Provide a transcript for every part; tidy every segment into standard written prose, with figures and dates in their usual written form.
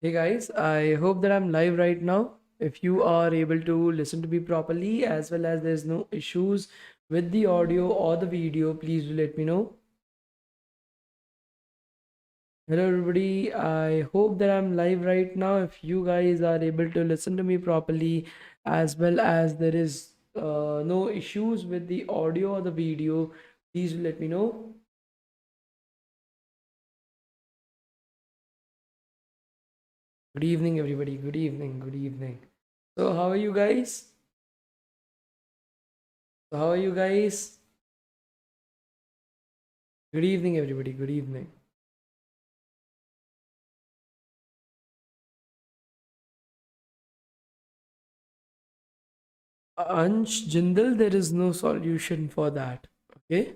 Hey guys, I hope that I'm live right now. If you are able to listen to me properly, as well as there's no issues with the audio or the video, please do let me know. Hello everybody, I hope that I'm live right now. If you guys are able to listen to me properly, as well as there is no issues with the audio or the video, please do let me know. Good evening, everybody. Good evening. Good evening. So, how are you guys? How are you guys? Good evening, everybody. Good evening. Ansh Jindal, there is no solution for that. Okay.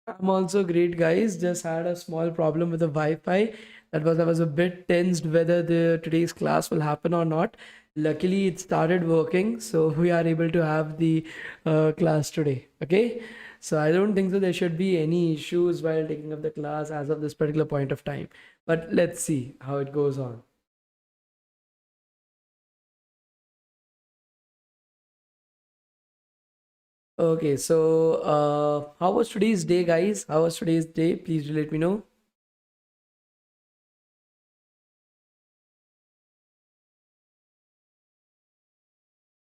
I'm also great, guys. Just had a small problem with the Wi-Fi. I was a bit tensed whether the today's class will happen or not. Luckily, it started working, so we are able to have the class today. Okay. So I don't think so there should be any issues while taking up the class as of this particular point of time. But let's see how it goes on. Okay, so how was today's day, guys? How was today's day? Please do let me know.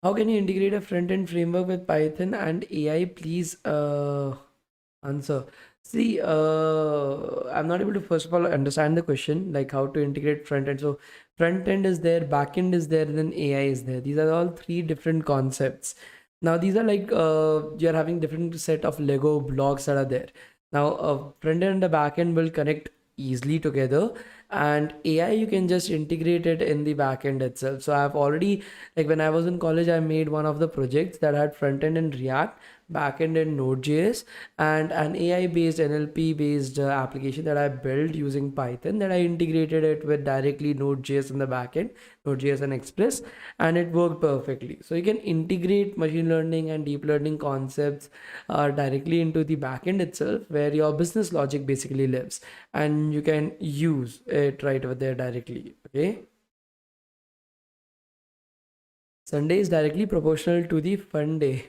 How can you integrate a front-end framework with Python and AI? Please answer. See, I'm not able to first of all understand the question, like how to integrate front end. So front end is there, back end is there, then AI is there. These are all three different concepts. Now these are like you're having different set of Lego blocks that are there. Now front end and the back end will connect easily together, and AI you can just integrate it in the back end itself. So I've already, like when I was in college, I made one of the projects that had front end in React, backend in Node.js, and an AI based NLP based application that I built using Python, that I integrated it with directly Node.js in the backend, Node.js and Express, and it worked perfectly. So you can integrate machine learning and deep learning concepts directly into the backend itself, where your business logic basically lives, and you can use it right over there directly. Okay. Sunday is directly proportional to the fun day.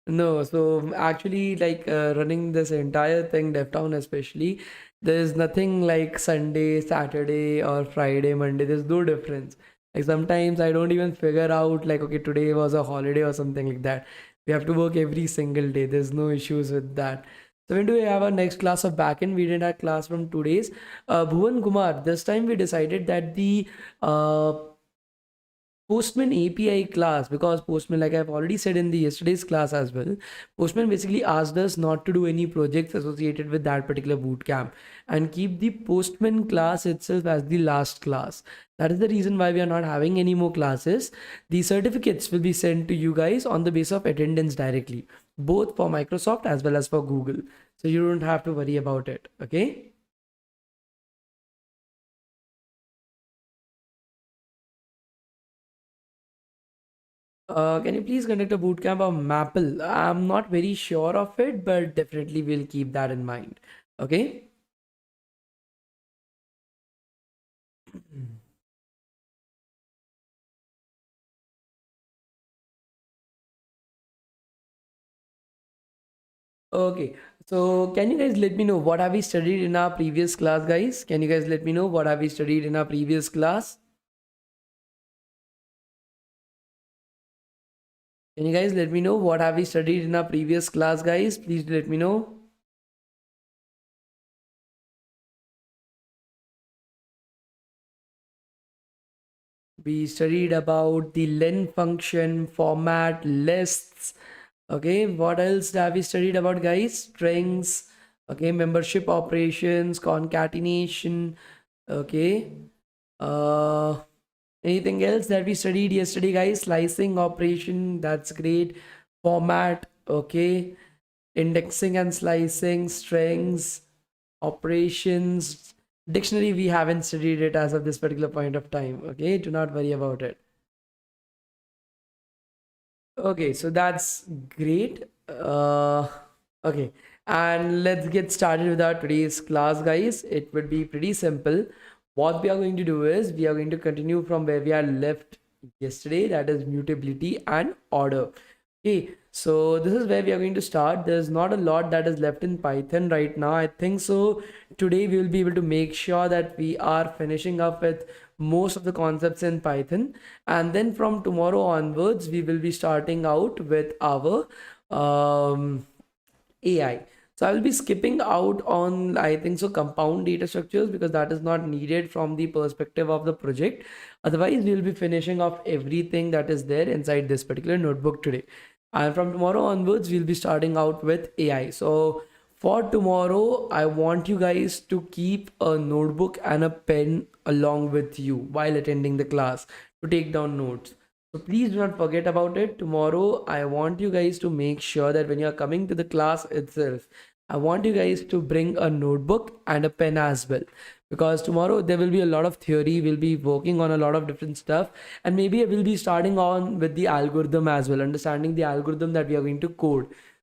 No, so actually, like running this entire thing, DevTown especially, there's nothing like Sunday, Saturday, or Friday, Monday. There's no difference. Like sometimes I don't even figure out, like, okay, today was a holiday or something like that. We have to work every single day. There's no issues with that. So when do we have our next class of backend? We did our class from 2 days. Bhuvan Kumar, this time we decided that the Postman API class, because Postman, like I've already said in the yesterday's class as well, Postman basically asked us not to do any projects associated with that particular bootcamp and keep the Postman class itself as the last class. That is the reason why we are not having any more classes. The certificates will be sent to you guys on the basis of attendance directly, both for Microsoft as well as for Google. So you don't have to worry about it. Okay. Can you please conduct a bootcamp of Maple? I'm not very sure of it, but definitely we'll keep that in mind. Okay. Okay. So can you guys let me know what have we studied in our previous class, guys? Can you guys let me know what have we studied in our previous class? Can you guys let me know what have we studied in our previous class, guys? Please let me know. We studied about the len function, format, lists. Okay, what else have we studied about, guys? Strings. Okay, membership operations, concatenation. Okay. Uh, Anything else that we studied yesterday, guys? Slicing operation. That's great. Format. Okay. Indexing and slicing, strings, operations. Dictionary, we haven't studied it as of this particular point of time. Okay, do not worry about it. Okay, so that's great. Okay, And let's get started with our today's class, guys. It would be pretty simple. What we are going to do is we are going to continue from where we are left yesterday, that is mutability and order. Okay, so this is where we are going to start. There's not a lot that is left in Python right now. I think so. Today we will be able to make sure that we are finishing up with most of the concepts in Python, and then from tomorrow onwards, we will be starting out with our AI. So I will be skipping out on, I think so, compound data structures because that is not needed from the perspective of the project. Otherwise, we will be finishing off everything that is there inside this particular notebook today. And from tomorrow onwards, we'll be starting out with AI. So for tomorrow, I want you guys to keep a notebook and a pen along with you while attending the class to take down notes. So please do not forget about it. Tomorrow, I want you guys to make sure that when you are coming to the class itself, I want you guys to bring a notebook and a pen as well. Because tomorrow there will be a lot of theory, we'll be working on a lot of different stuff, and maybe I will be starting on with the algorithm as well, understanding the algorithm that we are going to code.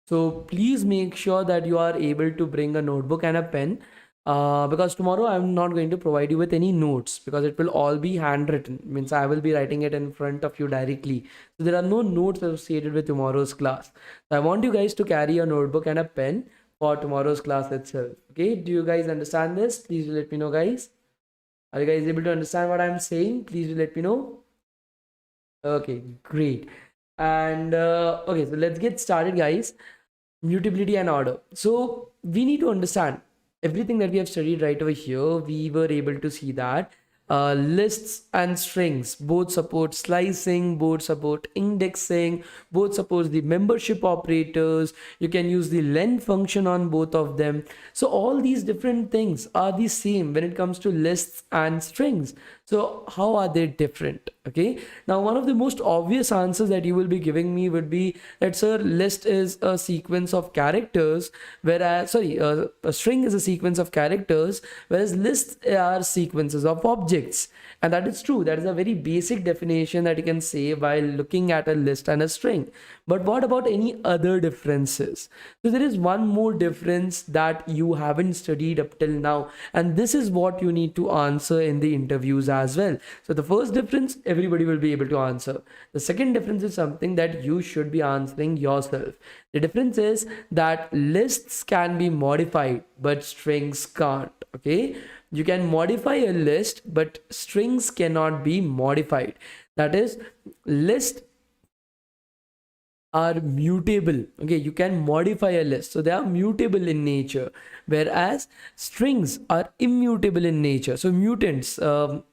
So please make sure that you are able to bring a notebook and a pen, because tomorrow I'm not going to provide you with any notes because it will all be handwritten. Means I will be writing it in front of you directly. So there are no notes associated with tomorrow's class. So I want you guys to carry a notebook and a pen for tomorrow's class itself. Okay, do you guys understand this? Please do let me know, guys. Are you guys able to understand what I'm saying? Please do let me know. Okay, great. And okay, so let's get started, guys. Mutability and order. So we need to understand everything that we have studied right over here. We were able to see that lists and strings both support slicing, both support indexing, both support the membership operators. You can use the len function on both of them. So all these different things are the same when it comes to lists and strings. So how are they different? Okay, now one of the most obvious answers that you will be giving me would be that, sir, list is a sequence of characters, whereas a string is a sequence of characters, whereas lists are sequences of objects. And that is true. That is a very basic definition that you can say while looking at a list and a string. But what about any other differences? So there is one more difference that you haven't studied up till now, and this is what you need to answer in the interviews as well. So the first difference, everybody will be able to answer. The second difference is something that you should be answering yourself. The difference is that lists can be modified, but strings can't. Okay, you can modify a list, but strings cannot be modified. That is, list are mutable. Okay, you can modify a list, so they are mutable in nature, whereas strings are immutable in nature. So mutants,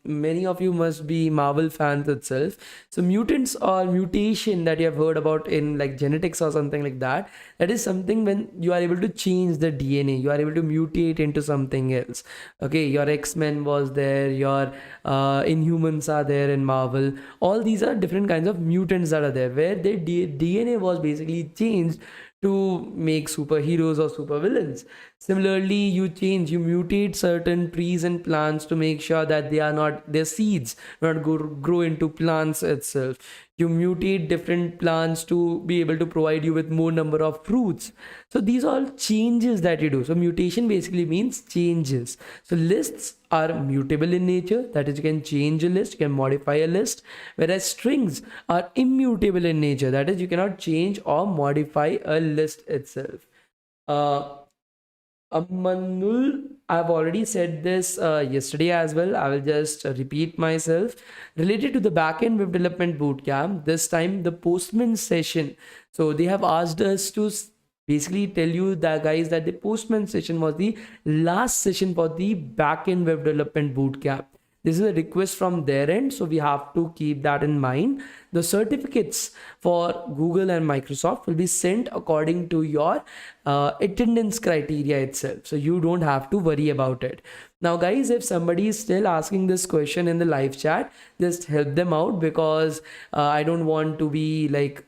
many of you must be Marvel fans itself. So mutants or mutation that you have heard about in like genetics or something like that, that is something when you are able to change the DNA, you are able to mutate into something else. Okay, your X-Men was there, your Inhumans are there in Marvel. All these are different kinds of mutants that are there where their DNA was basically changed to make superheroes or supervillains. Similarly, you mutate certain trees and plants to make sure that they are not, their seeds not grow into plants itself. You mutate different plants to be able to provide you with more number of fruits. So these are all changes that you do. So mutation basically means changes. So lists are mutable in nature, that is, you can change a list, you can modify a list, whereas strings are immutable in nature, that is, you cannot change or modify a list itself. Amanul, I've already said this yesterday as well. I will just repeat myself. Related to the backend web development bootcamp, this time the Postman session. So they have asked us to basically tell you that, guys, that the Postman session was the last session for the backend web development bootcamp. This is a request from their end, so we have to keep that in mind. The certificates for Google and Microsoft will be sent according to your attendance criteria itself, so you don't have to worry about it. Now, guys, if somebody is still asking this question in the live chat, just help them out, because I don't want to be like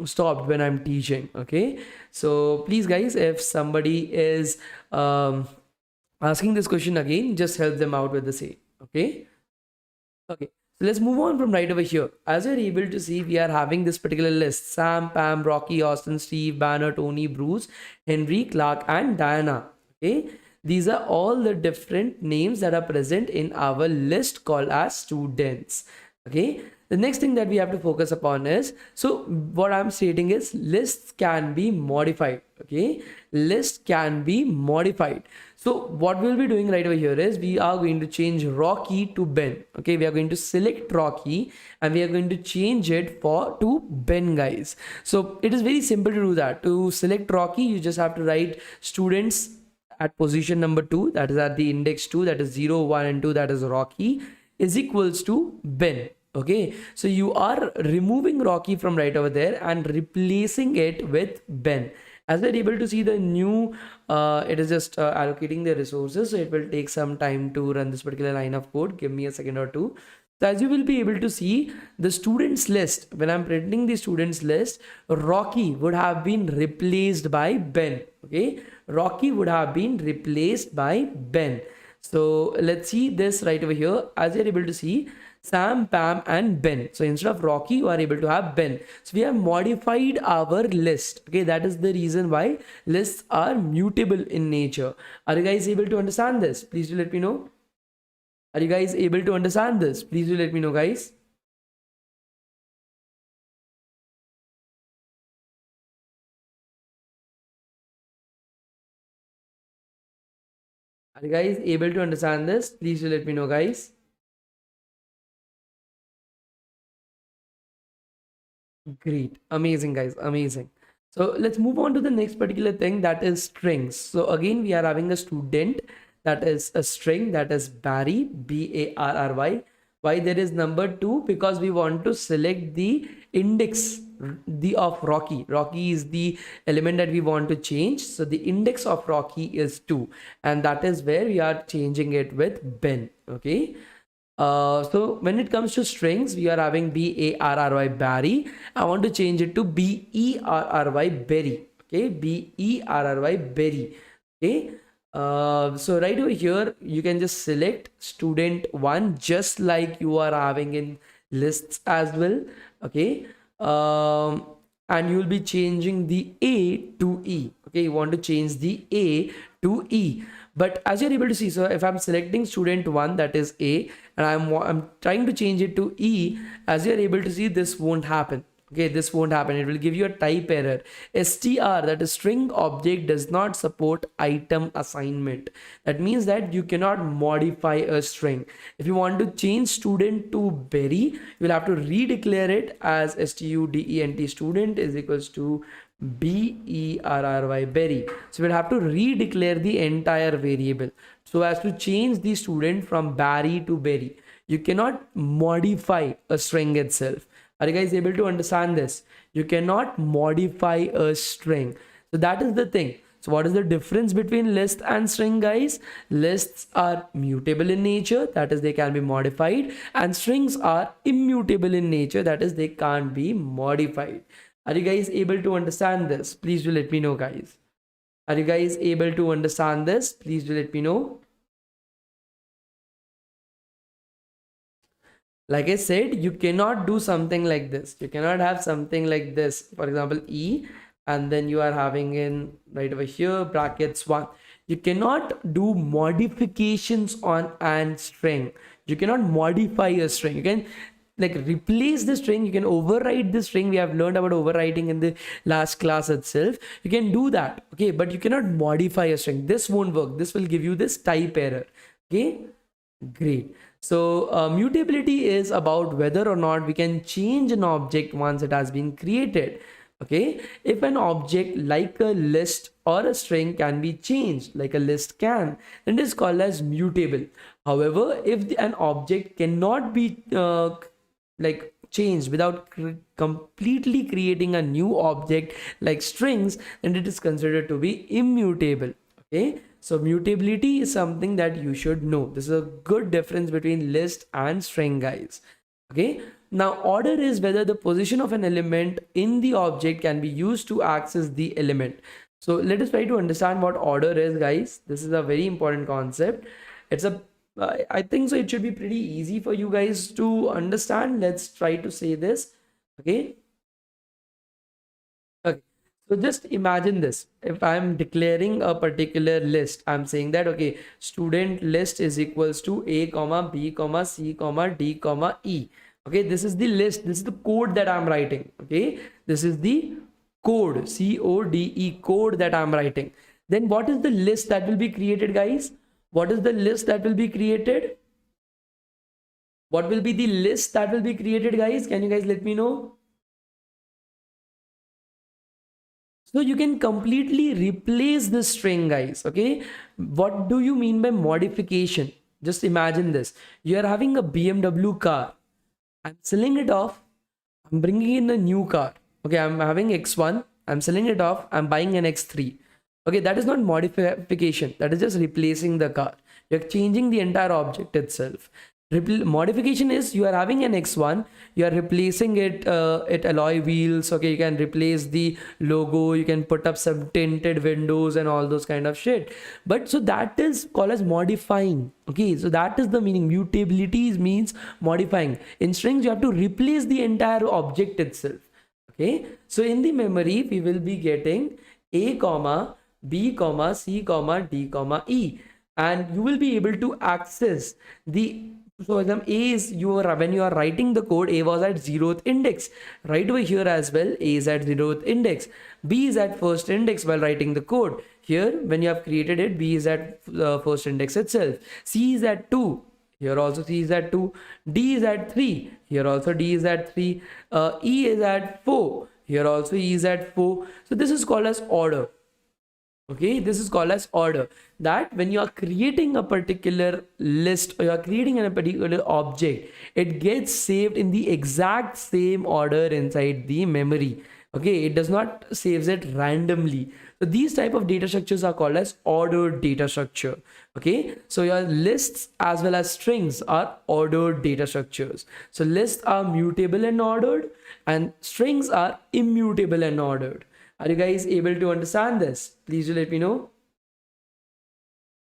stopped when I'm teaching. Okay, so please, guys, if somebody is asking this question again, just help them out with the same. Okay. Okay. So let's move on from right over here. As you're able to see, we are having this particular list: Sam, Pam, Rocky, Austin, Steve, Banner, Tony, Bruce, Henry, Clark, and Diana. Okay, these are all the different names that are present in our list called as students. Okay, the next thing that we have to focus upon is, so what I'm stating is lists can be modified. Okay, lists can be modified. So what we'll be doing right over here is we are going to change Rocky to Ben. Okay, we are going to select Rocky and we are going to change it for to Ben, guys. So it is very simple to do that. To select Rocky, you just have to write students at position number 2, that is at the index 2, that is 0, 1 and 2, that is Rocky, is equals to Ben. Okay, so you are removing Rocky from right over there and replacing it with Ben. As we're able to see, the new it is just allocating the resources, so it will take some time to run this particular line of code. Give me a second or two. So as you will be able to see, the students list, when I'm printing the students list, Rocky would have been replaced by Ben. Okay, Rocky would have been replaced by Ben. So let's see this right over here. As you're able to see, Sam, Pam, and Ben. So instead of Rocky, you are able to have Ben. So we have modified our list. Okay, that is the reason why lists are mutable in nature. Are you guys able to understand this? Please do let me know. Are you guys able to understand this? Please do let me know, guys. Are you guys able to understand this? Please do let me know, guys. Great. Amazing, guys. Amazing. So let's move on to the next particular thing, that is strings. So again, we are having a student, that is a string, that is Barry, Barry. Why there is number 2? Because we want to select the index the of Rocky. Rocky is the element that we want to change. So the index of Rocky is 2. And that is where we are changing it with Ben. Okay. So when it comes to strings, we are having Barry, Barry. I want to change it to Berry, Berry. Okay, Berry, Berry. Okay. So right over here, you can just select student 1, just like you are having in lists as well. Okay. And you will be changing the A to E. Okay, you want to change the A to E. But as you're able to see, so if I'm selecting student 1, that is A, and I'm trying to change it to E, as you're able to see, this won't happen. Okay, this won't happen. It will give you a type error. str, that is string object, does not support item assignment. That means that you cannot modify a string. If you want to change student to Berry, you will have to redeclare it as student, student is equals to Berry, Berry. So we'll have to redeclare the entire variable so as to change the student from Barry to Berry. You cannot modify a string itself. Are you guys able to understand this? You cannot modify a string. So that is the thing. So what is the difference between list and string, guys? Lists are mutable in nature, that is they can be modified, and strings are immutable in nature, that is they can't be modified. Are you guys able to understand this? Please do let me know, guys. Are you guys able to understand this? Please do let me know. Like I said, you cannot do something like this. You cannot have something like this. For example, E, and then you are having in right over here brackets 1. You cannot do modifications on an string. You cannot modify a string. You can like replace the string. You can override the string. We have learned about overwriting in the last class itself. You can do that. Okay, but you cannot modify a string. This won't work. This will give you this type error. Okay, great. So mutability is about whether or not we can change an object once it has been created. Okay, if an object like a list or a string can be changed like a list can, then it is called as mutable. However, if an object cannot be like changed without completely creating a new object like strings, then it is considered to be immutable. Okay, so mutability is something that you should know. This is a good difference between list and string, guys. Okay, now order is whether the position of an element in the object can be used to access the element. So let us try to understand what order is, guys. This is a very important concept. It's a I think so. It should be pretty easy for you guys to understand. Let's try to say this. Okay. Okay. So just imagine this. If I'm declaring a particular list, I'm saying that okay, student list is equals to A comma B comma C comma D comma E. Okay, this is the list. This is the code that I'm writing. Okay, this is the code, CODE code that I'm writing. Then what is the list that will be created, guys? What is the list that will be created? What will be the list that will be created, guys? Can you guys let me know? So you can completely replace the string, guys. Okay. What do you mean by modification? Just imagine this. You are having a BMW car. I'm selling it off. I'm bringing in a new car. Okay. I'm having X1. I'm selling it off. I'm buying an X3. Okay. That is not modification. That is just replacing the car. You're changing the entire object itself. Modification is you are having an X1, you are replacing it alloy wheels. Okay, you can replace the logo, you can put up some tinted windows and all those kind of shit. But so that is called as modifying. Okay, so that is the meaning. Mutability means modifying. In strings you have to replace the entire object itself. Okay, so in the memory we will be getting A comma B comma C comma D comma E, and you will be able to access the. So example A is when you are writing the code, A was at 0th index. Right over here as well, A is at 0th index. B is at first index while writing the code. Here when you have created it, B is at first index itself. C is at 2. Here also C is at 2. D is at 3. Here also D is at 3. E is at 4. Here also E is at 4. So this is called as order. Okay, this is called as order. That when you are creating a particular list or you are creating a particular object, it gets saved in the exact same order inside the memory. Okay, it does not saves it randomly. So these type of data structures are called as ordered data structure. Okay, so your lists as well as strings are ordered data structures. So lists are mutable and ordered, and strings are immutable and ordered. Are you guys able to understand this? Please do let me know.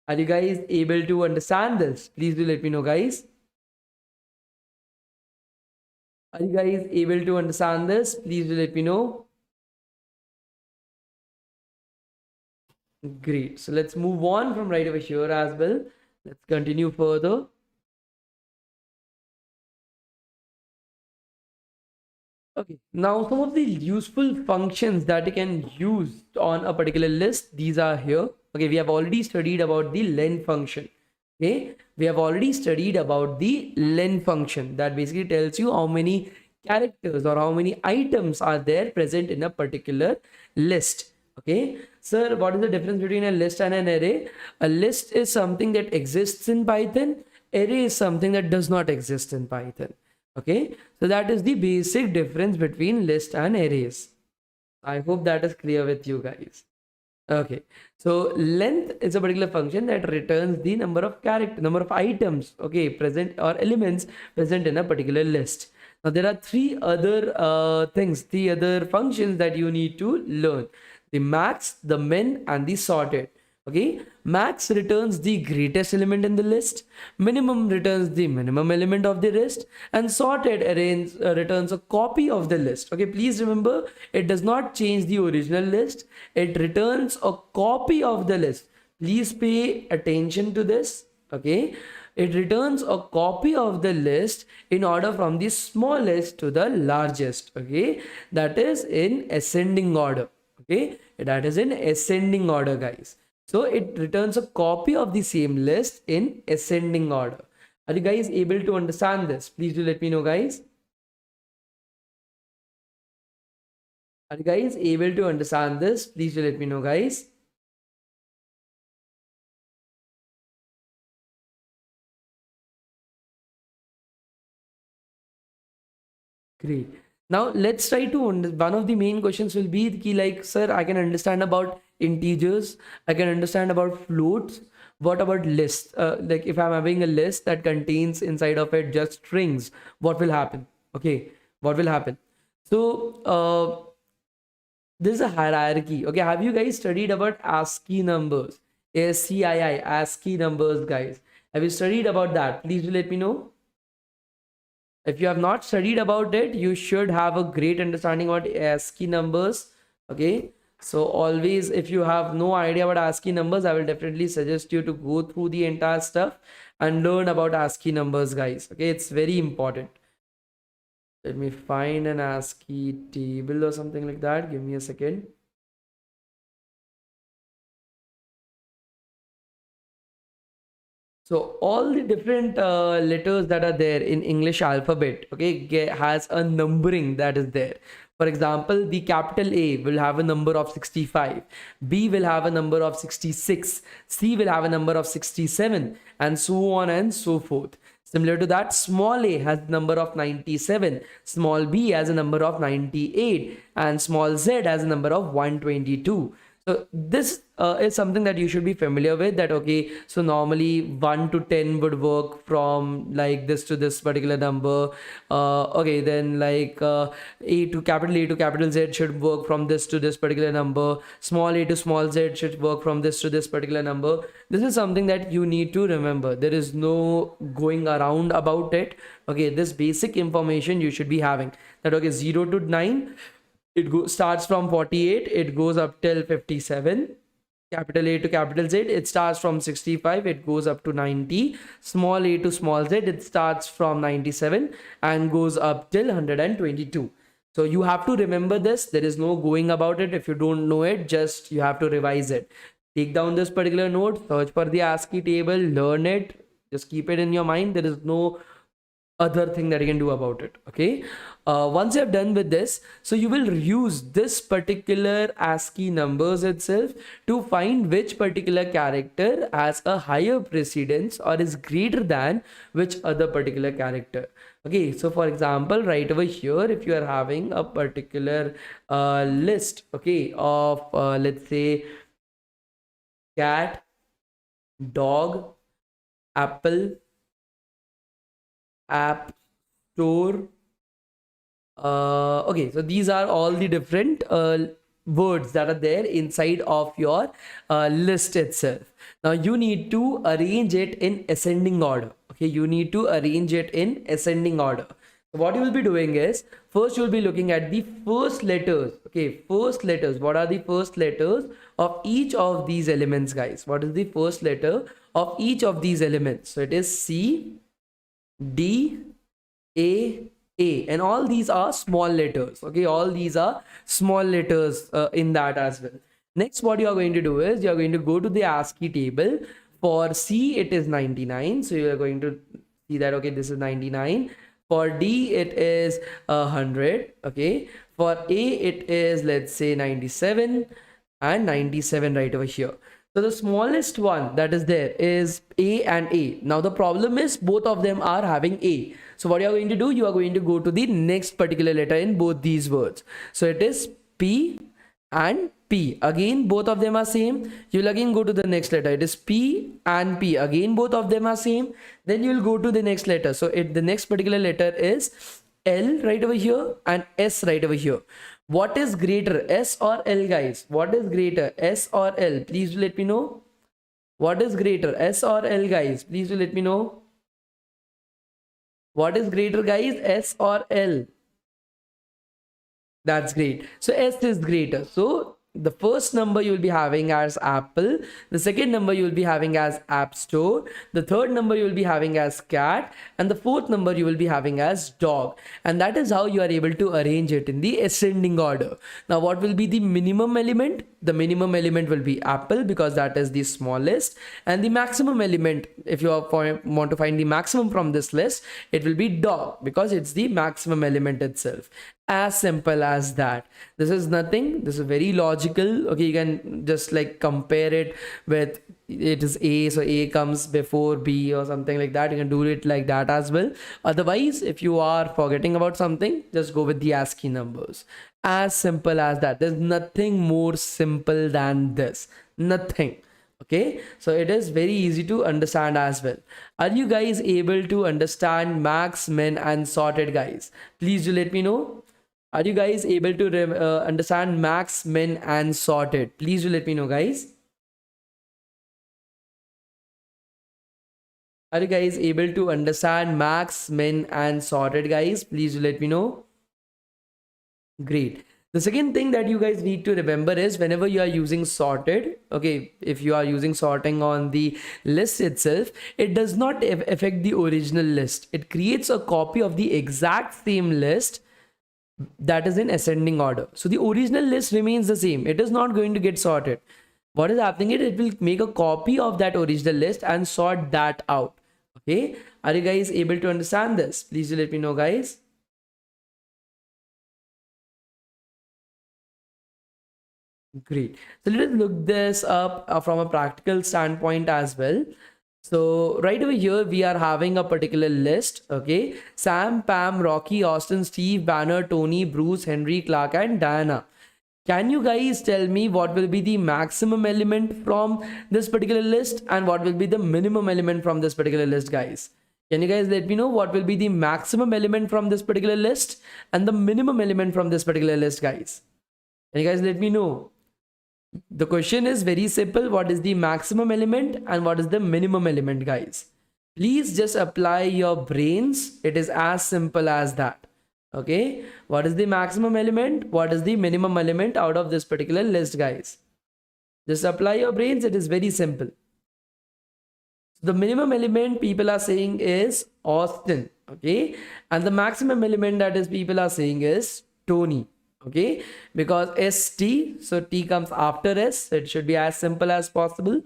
Are you guys able to understand this? Please do let me know, guys. Are you guys able to understand this? Please do let me know. Great. So let's move on from right over here as well. Let's continue further. Okay, now some of the useful functions that you can use on a particular list, these are here. Okay, we have already studied about the len function. Okay, we have already studied about the len function that basically tells you how many characters or how many items are there present in a particular list. Okay, sir, what is the difference between a list and an array? A list is something that exists in Python. Array is something that does not exist in Python. Okay, so that is the basic difference between list and arrays. I hope that is clear with you guys. Okay, so length is a particular function that returns the number of items, okay, present or elements present in a particular list. Now there are three other functions that you need to learn: the max, the min, and the sorted. Okay, max returns the greatest element in the list, minimum returns the minimum element of the list, and sorted returns a copy of the list. Okay, please remember, it does not change the original list, it returns a copy of the list. Please pay attention to this. Okay, it returns a copy of the list in order from the smallest to the largest. Okay, that is in ascending order. Okay, that is in ascending order, guys. So it returns a copy of the same list in ascending order. Are you guys able to understand this? Please do let me know, guys. Are you guys able to understand this? Please do let me know, guys. Great. Now let's try to one of the main questions will be ki like, sir, I can understand about integers, I can understand about floats. What about lists? Like if I'm having a list that contains inside of it just strings, what will happen? Okay, what will happen? So this is a hierarchy. Okay, have you guys studied about ASCII numbers? ASCII, ASCII numbers, guys. Have you studied about that? Please do let me know. If you have not studied about it, you should have a great understanding about ASCII numbers. Okay. So always, if you have no idea about ASCII numbers, I will definitely suggest you to go through the entire stuff and learn about ASCII numbers, guys. Okay. It's very important. Let me find an ASCII table or something like that. Give me a second. So all the different letters that are there in English alphabet, okay, has a numbering that is there. For example, the capital A will have a number of 65, B will have a number of 66, C will have a number of 67, and so on and so forth. Similar to that, small a has a number of 97, small b has a number of 98, and small z has a number of 122. So this is something that you should be familiar with, that okay, so normally 1 to 10 would work from like this to this particular number. Okay, then like A to capital Z should work from this to this particular number. Small a to small z should work from this to this particular number. This is something that you need to remember. There is no going around about it. Okay, this basic information you should be having, that okay, 0 to 9, starts from 48, it goes up till 57. Capital A to capital Z, it starts from 65, it goes up to 90. Small a to small z, it starts from 97 and goes up till 122. So you have to remember this. There is no going about it. If you don't know it, just you have to revise it. Take down this particular note, search for the ASCII table, learn it, just keep it in your mind. There is no other thing that you can do about it. Okay, once you have done with this, so you will use this particular ASCII numbers itself to find which particular character has a higher precedence or is greater than which other particular character. Okay, so for example, right over here, if you are having a particular list, okay, of let's say cat, dog, apple, app store. Okay, so these are all the different words that are there inside of your list itself. Now you need to arrange it in ascending order. Okay, you need to arrange it in ascending order. So what you will be doing is, first you will be looking at the first letters. Okay, first letters. What are the first letters of each of these elements, guys? What is the first letter of each of these elements? So it is C, D, A, and all these are small letters. Okay, all these are small letters in that as well. Next, what you are going to do is you are going to go to the ASCII table. For C, it is 99. So you are going to see that, okay, this is 99. For D, it is 100. Okay, for A, it is, let's say, 97 and 97 right over here. So the smallest one that is there is A and A. Now the problem is both of them are having A. So what you are going to do, you are going to go to the next particular letter in both these words. So it is P and P. Again, both of them are same. You will again go to the next letter. It is P and P. Again, both of them are same. Then you will go to the next letter. So the next particular letter is L right over here and S right over here. What is greater, S or L, guys? What is greater, S or L? Please do let me know. What is greater, S or L, guys? Please do let me know. What is greater, guys, S or L? That's great. So S is greater. So the first number you will be having as Apple, the second number you will be having as App Store, the third number you will be having as cat, and the fourth number you will be having as dog. And that is how you are able to arrange it in the ascending order. Now what will be the minimum element? The minimum element will be Apple because that is the smallest, and the maximum element, if you want to find the maximum from this list, it will be dog because it's the maximum element itself. As simple as that. This is nothing. This is very logical. Okay, you can just like compare it with, it is A, so A comes before B or something like that. You can do it like that as well. Otherwise, if you are forgetting about something, just go with the ASCII numbers. As simple as that. There's nothing more simple than this. Nothing. Okay, so it is very easy to understand as well. Are you guys able to understand max, min, and sorted, guys? Please do let me know. Are you guys able to understand max, min, and sorted? Please do let me know, guys. Are you guys able to understand max, min, and sorted, guys? Please let me know. Great. The second thing that you guys need to remember is whenever you are using sorted, okay, if you are using sorting on the list itself, it does not affect the original list. It creates a copy of the exact same list that is in ascending order. So the original list remains the same. It is not going to get sorted. What is happening is it will make a copy of that original list and sort that out. Okay. Are you guys able to understand this? Please do let me know, guys. Great. So let us look this up from a practical standpoint as well. So right over here, we are having a particular list. Okay. Sam, Pam, Rocky, Austin, Steve, Banner, Tony, Bruce, Henry, Clark, and Diana. Can you guys tell me what will be the maximum element from this particular list and what will be the minimum element from this particular list, guys? Can you guys let me know what will be the maximum element from this particular list and the minimum element from this particular list, guys? Can you guys let me know? The question is very simple. What is the maximum element and what is the minimum element, guys? Please just apply your brains. It is as simple as that. Okay. What is the maximum element? What is the minimum element out of this particular list, guys? Just apply your brains. It is very simple. The minimum element people are saying is Austin. Okay. And the maximum element that is people are saying is Tony. Okay, because ST, so T comes after S, so it should be as simple as possible.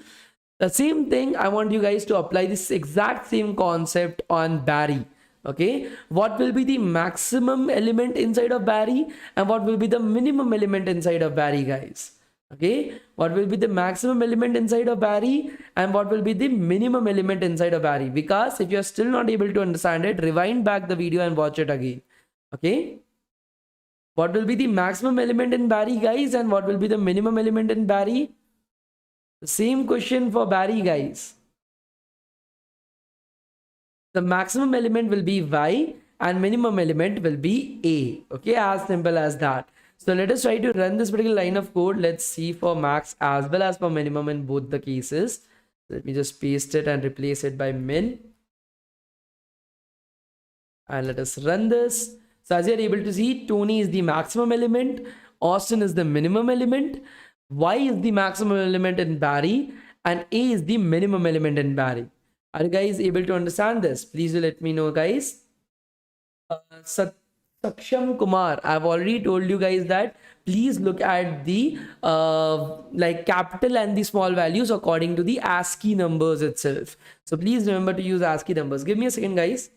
The same thing, I want you guys to apply this exact same concept on Barry. Okay, what will be the maximum element inside of Barry and what will be the minimum element inside of Barry, guys? Okay, what will be the maximum element inside of Barry and what will be the minimum element inside of Barry? Because if you're still not able to understand it, rewind back the video and watch it again. Okay. What will be the maximum element in Barry, guys, and what will be the minimum element in Barry? The same question for Barry, guys. The maximum element will be Y and minimum element will be A. Okay, as simple as that. So let us try to run this particular line of code. Let's see for max as well as for minimum in both the cases. Let me just paste it and replace it by min. And let us run this. So as you're able to see, Tony is the maximum element, Austin is the minimum element, Y is the maximum element in Barry, and A is the minimum element in Barry. Are you guys able to understand this? Please let me know, guys. Saksham Kumar, I've already told you guys that please look at the like capital and the small values according to the ASCII numbers itself. So please remember to use ASCII numbers. Give me a second, guys.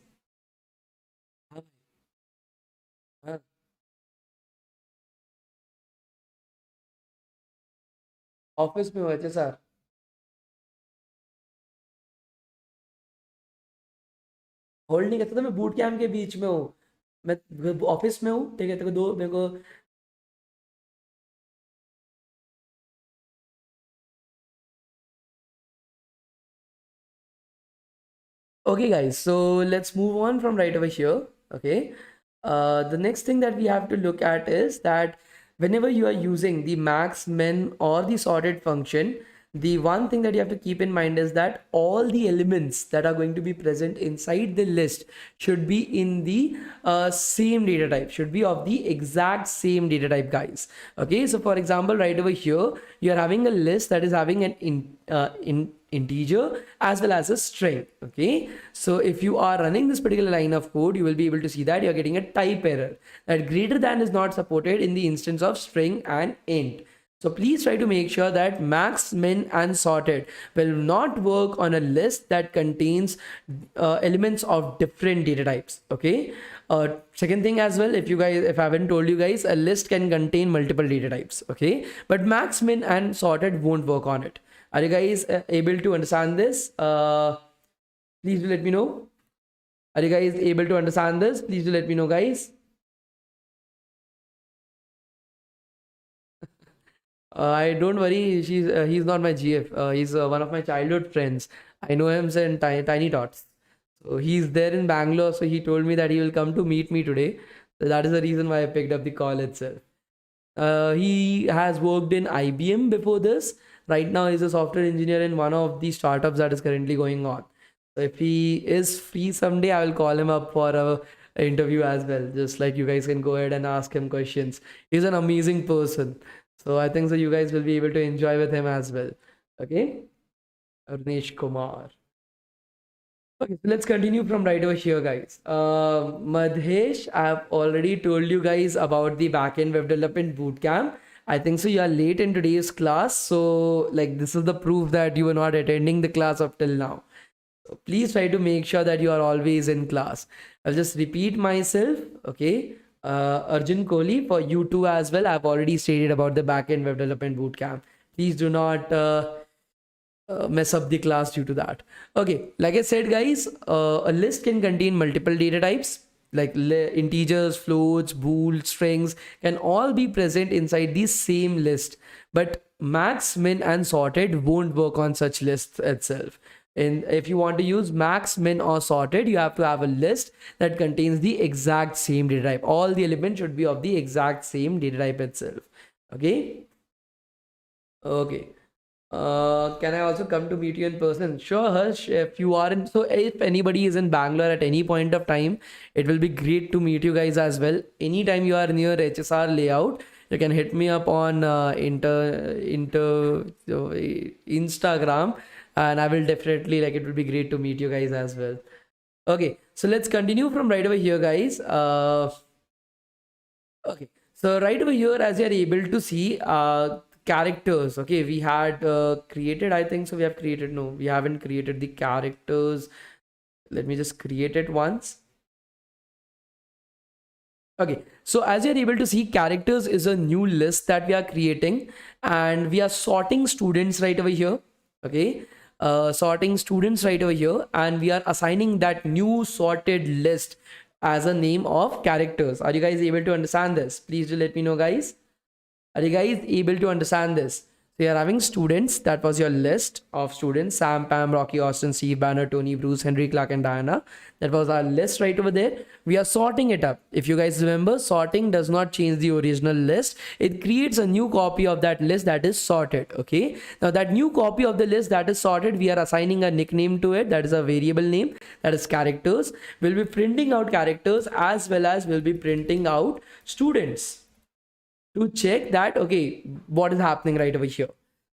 Office में हुआ है sir hold नहीं करता था मैं boot camp के बीच में हूँ मैं ऑफिस में हूँ ठीक है तेरे को दो मेरे को okay guys, so let's move on from right over here. Okay, the next thing that we have to look at is that whenever you are using the max, min or the sorted function, the one thing that you have to keep in mind is that all the elements that are going to be present inside the list should be in the same data type, should be of the exact same data type, guys. Okay, so for example, right over here, you are having a list that is having an integer as well as a string. Okay, so if you are running this particular line of code, you will be able to see that you're getting a type error that greater than is not supported in the instance of string and int. So please try to make sure that max, min and sorted will not work on a list that contains elements of different data types. Okay, second thing as well, if I haven't told you guys, a list can contain multiple data types. Okay, but max, min and sorted won't work on it. Are you guys able to understand this? Please do let me know. Are you guys able to understand this? Please do let me know, guys. I don't worry. He's not my GF. He's one of my childhood friends. I know him since Tiny Tots. So he's there in Bangalore. So he told me that he will come to meet me today. So that is the reason why I picked up the call itself. He has worked in IBM before this. Right now, he's a software engineer in one of the startups that is currently going on. So if he is free someday, I will call him up for a interview as well. Just like you guys can go ahead and ask him questions. He's an amazing person. So I think so you guys will be able to enjoy with him as well. Okay. Arnesh Kumar. Okay, so let's continue from right over here, guys. Madhesh, I have already told you guys about the backend web development bootcamp. I think so. You are late in today's class, so like this is the proof that you were not attending the class up till now. So please try to make sure that you are always in class. I'll just repeat myself. Okay, Arjun Kohli, for you too as well. I've already stated about the backend web development bootcamp. Please do not mess up the class due to that. Okay, like I said, guys, a list can contain multiple data types like integers, floats, bool, strings can all be present inside the same list. But max, min, and sorted won't work on such lists itself. And if you want to use max, min, or sorted, you have to have a list that contains the exact same data type. All the elements should be of the exact same data type itself. Okay. Okay. Can I also come to meet you in person? Sure, Harsh. If you are in, so if anybody is in Bangalore at any point of time, it will be great to meet you guys as well. Anytime you are near HSR layout, you can hit me up on Instagram, and I will definitely like it will be great to meet you guys as well. Okay, so let's continue from right over here, guys. Okay, so right over here, as you're able to see, characters. Okay, we had created, I think so. We have created, no, we haven't created the characters. Let me just create it once. Okay, so as you're able to see, characters is a new list that we are creating, and we are sorting students right over here. Okay, sorting students right over here, and we are assigning that new sorted list as a name of characters. Are you guys able to understand this? Please do let me know, guys. Are you guys able to understand this? So you're having students. That was your list of students. Sam, Pam, Rocky, Austin, Steve, Banner, Tony, Bruce, Henry, Clark, and Diana. That was our list right over there. We are sorting it up. If you guys remember, sorting does not change the original list. It creates a new copy of that list that is sorted. Okay. Now that new copy of the list that is sorted, we are assigning a nickname to it. That is a variable name. That is characters. We'll be printing out characters as well as we'll be printing out students to check that, okay, what is happening right over here.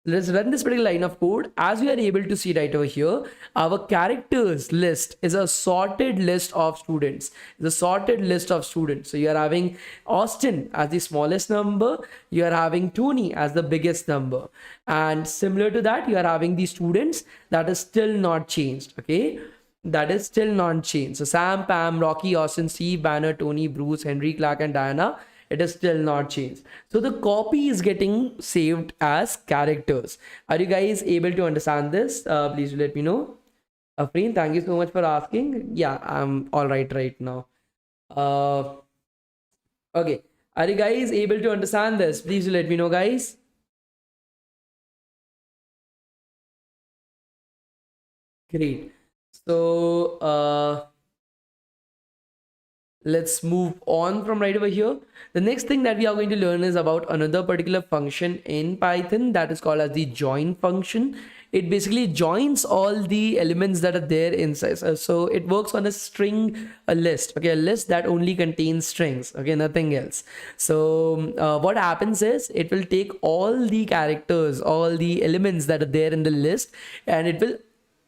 Let's run this particular line of code. As we are able to see right over here, our characters list is a sorted list of students. The sorted list of students. So you are having Austin as the smallest number. You are having Tony as the biggest number. And similar to that, you are having the students that is still not changed. Okay. That is still not changed. So Sam, Pam, Rocky, Austin, Steve, Banner, Tony, Bruce, Henry, Clark, and Diana, it is still not changed. So the copy is getting saved as characters. Are you guys able to understand this? Please let me know. Afreen, thank you so much for asking. Yeah, I'm all right now. Uh, okay. Are you guys able to understand this? Please let me know, guys. Great. So, let's move on from right over here. The next thing that we are going to learn is about another particular function in Python that is called as the join function. It basically joins all the elements that are there inside. So it works on a string, a list. Okay, a list that only contains strings. Okay, nothing else. So what happens is it will take all the characters, all the elements that are there in the list, and it will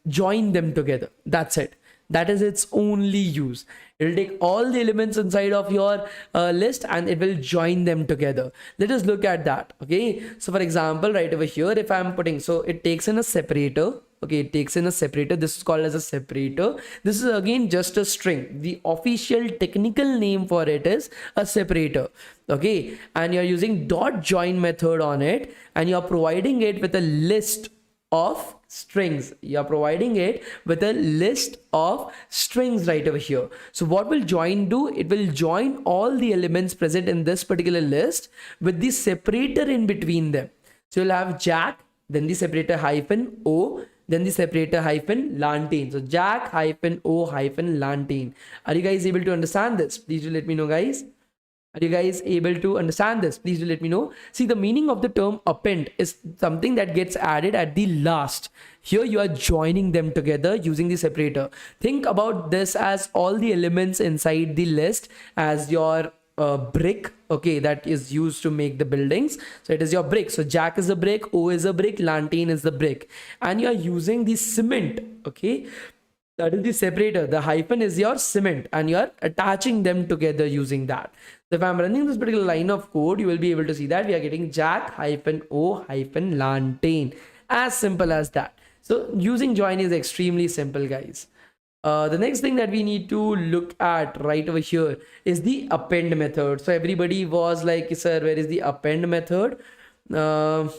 join them together. That's it. That is its only use. It will take all the elements inside of your list and it will join them together. Let us look at that. Okay, so for example, right over here, if I'm putting, so it takes in a separator. Okay, it takes in a separator. This is called as a separator. This is again just a string. The official technical name for it is a separator. Okay, and you're using dot join method on it, and you're providing it with a list of strings. You're providing it with a list of strings right over here. So what will join do? It will join all the elements present in this particular list with the separator in between them. So you'll have Jack, then the separator hyphen O, then the separator hyphen Lantane. So Jack hyphen O hyphen Lantane. Are you guys able to understand this? Please do let me know, guys. Are you guys able to understand this? Please do let me know. See, the meaning of the term append is something that gets added at the last. Here you are joining them together using the separator. Think about this as all the elements inside the list as your brick, okay, that is used to make the buildings. So it is your brick. So Jack is a brick, O is a brick, lantern is the brick, and you are using the cement, okay, that is the separator. The hyphen is your cement and you are attaching them together using that. So if I'm running this particular line of code, you will be able to see that we are getting Jack hyphen O hyphen lantern. As simple as that. So using join is extremely simple, guys. The next thing that we need to look at right over here is the append method. So everybody was like, sir, where is the append method? So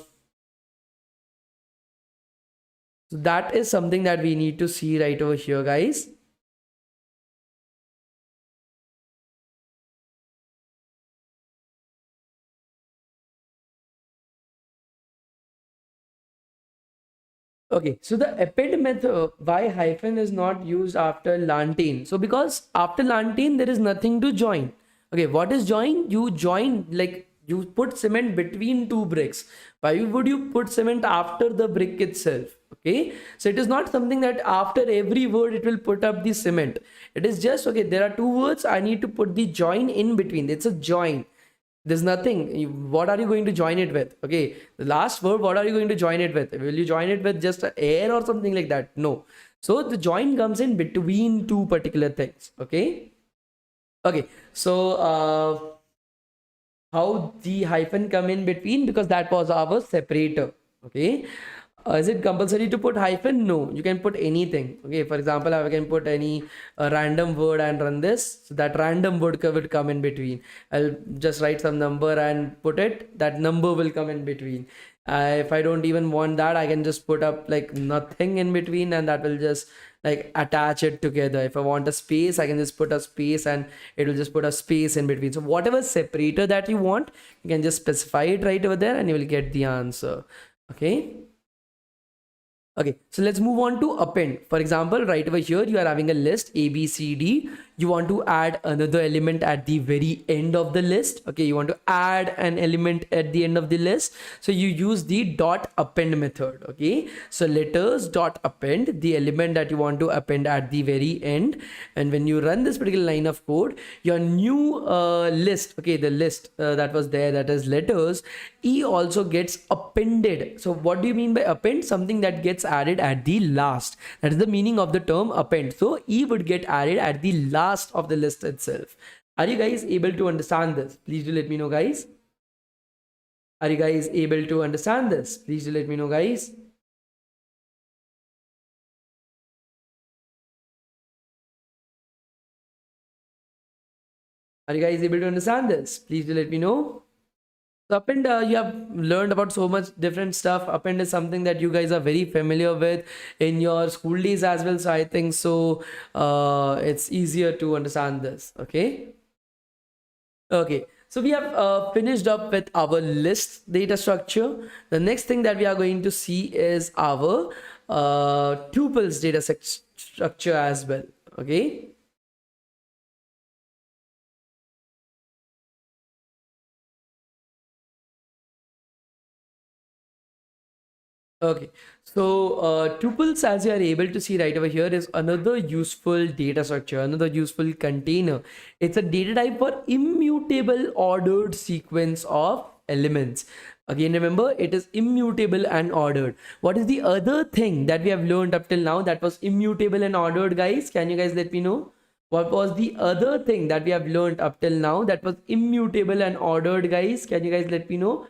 that is something that we need to see right over here, guys. Okay, so the append method, why hyphen is not used after lantern? So because after lantern, there is nothing to join. Okay, what is join? You join, like you put cement between two bricks. Why would you put cement after the brick itself? Okay, so it is not something that after every word it will put up the cement. It is just, okay, there are two words, I need to put the join in between. It's a join. There's nothing. What are you going to join it with? Okay, the last verb, what are you going to join it with? Will you join it with just air or something like that? No. So the join comes in between two particular things. Okay. Okay, so how the hyphen come in between? Because that was our separator. Okay, is it compulsory to put hyphen? No, you can put anything. Okay, for example, I can put any random word and run this. So that random word would come in between. I'll just write some number and put it. That number will come in between. If I don't even want that, I can just put up like nothing in between, and that will just like attach it together. If I want a space, I can just put a space and it will just put a space in between. So whatever separator that you want, you can just specify it right over there and you will get the answer. Okay. Okay, so let's move on to append. For example, right over here, you are having a list A, B, C, D. You want to add another element at the very end of the list. Okay, you want to add an element at the end of the list. So you use the dot append method. Okay, so letters dot append the element that you want to append at the very end. And when you run this particular line of code, your new list, okay, the list that was there, that is letters, E also gets appended. So what do you mean by append? Something that gets added at the last. That is the meaning of the term append. So E would get added at the last of the list itself. Are you guys able to understand this? Please do let me know, guys. Are you guys able to understand this? Please do let me know, guys. Are you guys able to understand this? Please do let me know. So append, you have learned about so much different stuff. Append is something that you guys are very familiar with in your school days as well. So I think so it's easier to understand this. Okay. Okay. So we have finished up with our list data structure. The next thing that we are going to see is our tuples data structure as well. Okay. Okay, so tuples, as you are able to see right over here, is another useful data structure, another useful container. It's a data type for immutable ordered sequence of elements. Again, remember, it is immutable and ordered. What is the other thing that we have learned up till now that was immutable and ordered, guys? Can you guys let me know? What was the other thing that we have learned up till now that was immutable and ordered, guys? Can you guys let me know?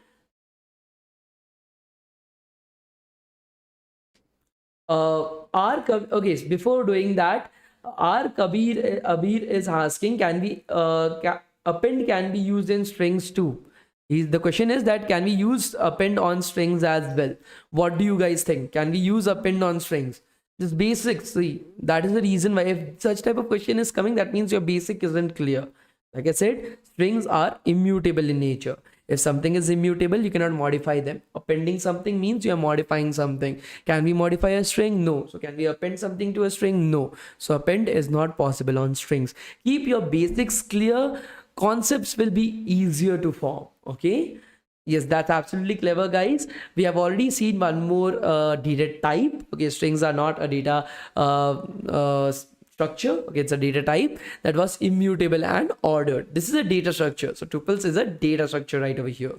Okay, so before doing that, our Abir is asking, can we append can be used in strings too? The question is that can we use append on strings as well? What do you guys think? Can we use append on strings? Just basics. See, that is the reason why if such type of question is coming, that means your basic isn't clear. Like I said, strings are immutable in nature. If something is immutable, you cannot modify them. Appending something means you are modifying something. Can we modify a string? No. So can we append something to a string? No. So append is not possible on strings. Keep your basics clear. concepts will be easier to form. Okay. Yes, that's absolutely clever, guys. We have already seen one more data type. Okay, strings are not a data structure. Okay, it's a data type that was immutable and ordered. This is a data structure. So tuples is a data structure right over here.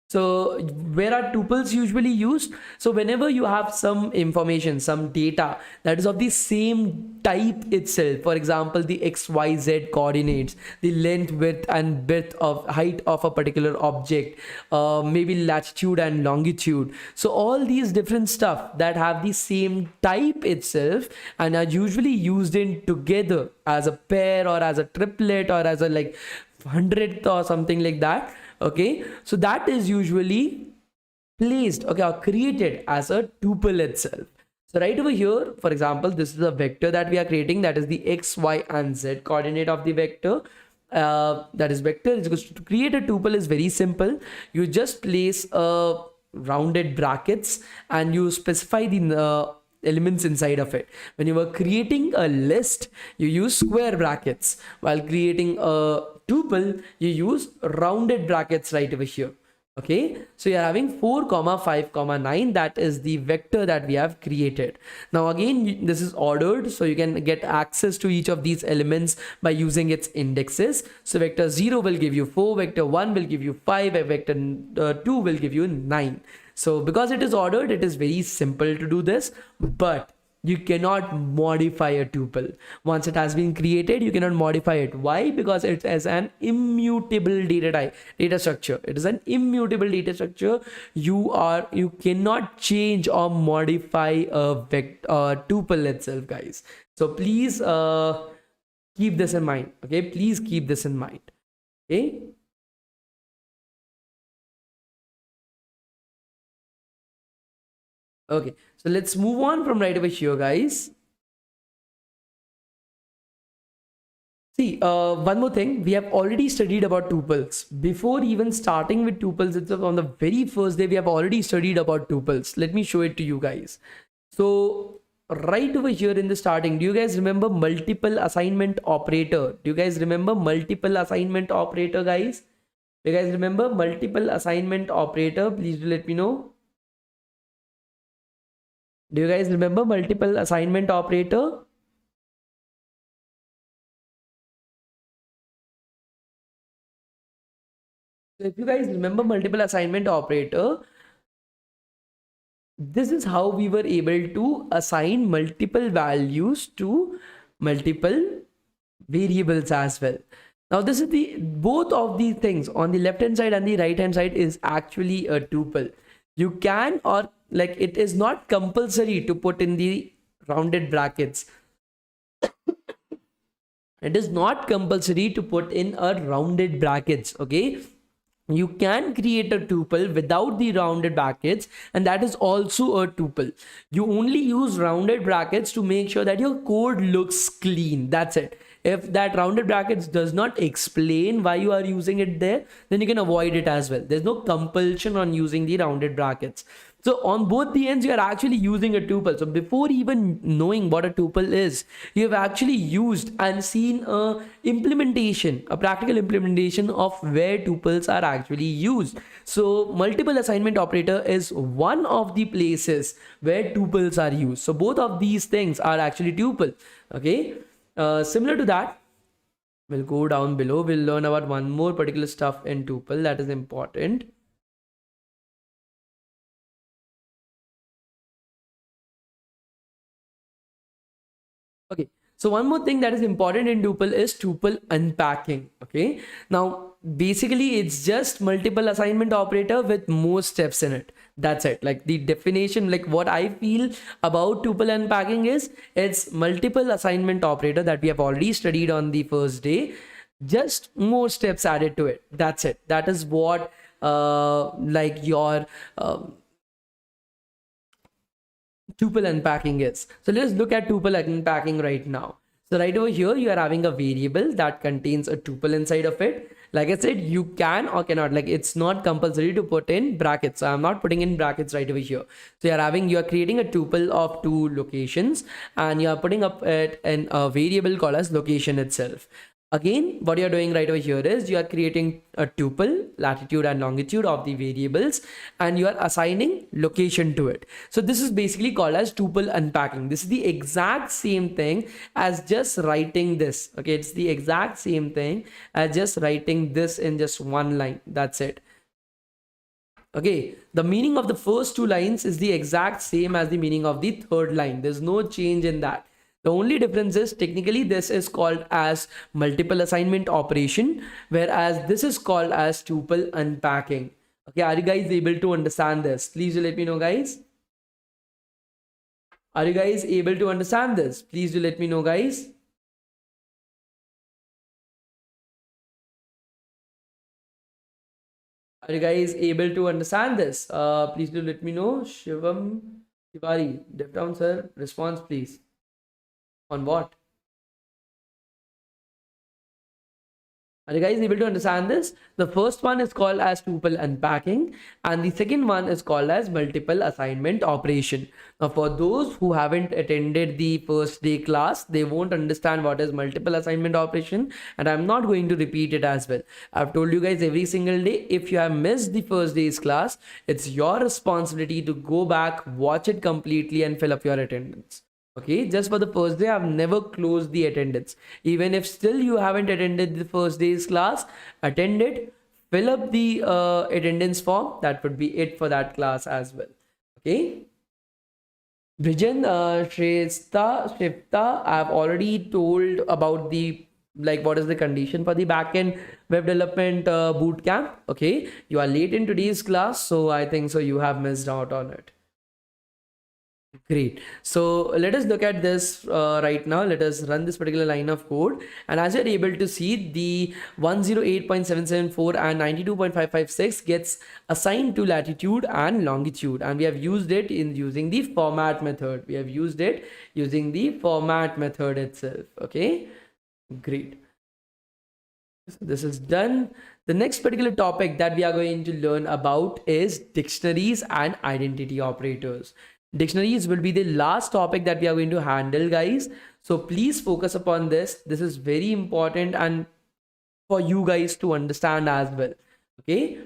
So where are tuples usually used? So whenever you have some information, some data that is of the same type itself, for example, the XYZ coordinates, the length, width and width of height of a particular object, maybe latitude and longitude. So all these different stuff that have the same type itself and are usually used in together as a pair or as a triplet or as a like hundredth or something like that. Okay, so that is usually placed, okay, or created as a tuple itself. So right over here, for example, this is a vector that we are creating, that is the x, y and z coordinate of the vector. That is vector is equals to create a tuple is very simple. You just place rounded brackets and you specify the elements inside of it. When you were creating a list, you use square brackets. While creating a tuple, you use rounded brackets right over here. Okay, so you're having 4 comma 5 comma 9. That is the vector that we have created. Now again, this is ordered, so you can get access to each of these elements by using its indexes. So vector 0 will give you 4, vector 1 will give you 5, and vector 2 will give you 9. So because it is ordered, it is very simple to do this, but you cannot modify a tuple. Once it has been created, you cannot modify it. Why? Because it is an immutable data structure. It is an immutable data structure. You cannot change or modify a tuple itself, guys. So please keep this in mind. Okay, please keep this in mind. Okay. Okay, so let's move on from right over here, guys. See, one more thing, we have already studied about tuples. Before even starting with tuples itself, on the very first day, we have already studied about tuples. Let me show it to you guys. So right over here in the starting, do you guys remember multiple assignment operator? Do you guys remember multiple assignment operator, guys? Do you guys remember multiple assignment operator? Please do let me know. Do you guys remember multiple assignment operator? So if you guys remember multiple assignment operator, this is how we were able to assign multiple values to multiple variables as well. Now this is the both of these things on the left hand side and the right hand side is actually a tuple. You can, or like, it is not compulsory to put in the rounded brackets. It is not compulsory to put in a rounded brackets. Okay, you can create a tuple without the rounded brackets, and that is also a tuple. You only use rounded brackets to make sure that your code looks clean. That's it. If that rounded brackets does not explain why you are using it there, then you can avoid it as well. There's no compulsion on using the rounded brackets. So on both the ends, you are actually using a tuple. So before even knowing what a tuple is, you have actually used and seen a implementation, a practical implementation of where tuples are actually used. So multiple assignment operator is one of the places where tuples are used. So both of these things are actually tuple. Okay. Similar to that, we'll go down below. We'll learn about one more particular stuff in tuple that is important. Okay, so one more thing that is important in tuple is tuple unpacking. Okay, now basically it's just multiple assignment operator with more steps in it. That's it. Like the definition, like what I feel about tuple unpacking is it's multiple assignment operator that we have already studied on the first day, just more steps added to it. That's it. That is what like your tuple unpacking is. So let's look at tuple unpacking right now. So right over here, you are having a variable that contains a tuple inside of it. Like I said, you can or cannot, like it's not compulsory to put in brackets. So I'm not putting in brackets right over here. So you are creating a tuple of 2 locations and you are putting up it in a variable called as location itself. Again, what you're doing right over here is you are creating a tuple, latitude and longitude of the variables, and you are assigning location to it. So this is basically called as tuple unpacking. This is the exact same thing as just writing this. Okay, it's the exact same thing as just writing this in just one line. That's it. Okay, the meaning of the first two lines is the exact same as the meaning of the third line. There's no change in that. The only difference is technically this is called as multiple assignment operation, whereas this is called as tuple unpacking. Okay, are you guys able to understand this? Please do let me know, guys. Are you guys able to understand this? Please do let me know, guys. Are you guys able to understand this? Please do let me know. Shivam Tiwari, DevTown sir, response please. On what? Are you guys able to understand this? The first one is called as tuple unpacking, and the second one is called as multiple assignment operation. Now, for those who haven't attended the first day class, they won't understand what is multiple assignment operation, and I'm not going to repeat it as well. I've told you guys every single day, if you have missed the first day's class, it's your responsibility to go back, watch it completely, and fill up your attendance. Okay, just for the first day, I've never closed the attendance. Even if still you haven't attended the first day's class, attend it, fill up the attendance form. That would be it for that class as well. Okay. Brijan, Shifta, I've already told about the like what is the condition for the backend web development boot camp. Okay, you are late in today's class, so I think so you have missed out on it. Great. So let us look at this right now. Let us run this particular line of code. And as you're able to see, the 108.774 and 92.556 gets assigned to latitude and longitude. And we have used it in using the format method. We have used it using the format method itself. Okay. Great. So this is done. The next particular topic that we are going to learn about is dictionaries and identity operators. Dictionaries will be the last topic that we are going to handle, guys. So please focus upon this. This is very important and for you guys to understand as well. Okay.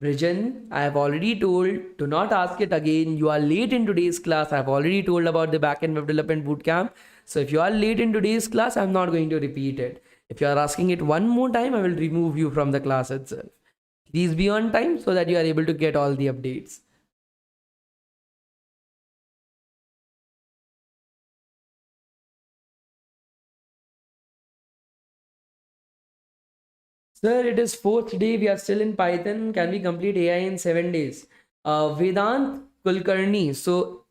Rajan, I have already told, do not ask it again. You are late in today's class. I have already told about the backend web development bootcamp. So if you are late in today's class, I'm not going to repeat it. If you are asking it one more time, I will remove you from the class itself. Please be on time so that you are able to get all the updates. Sir, it is fourth day. We are still in Python. Can we complete AI in 7 days? Vedant Kulkarni. So,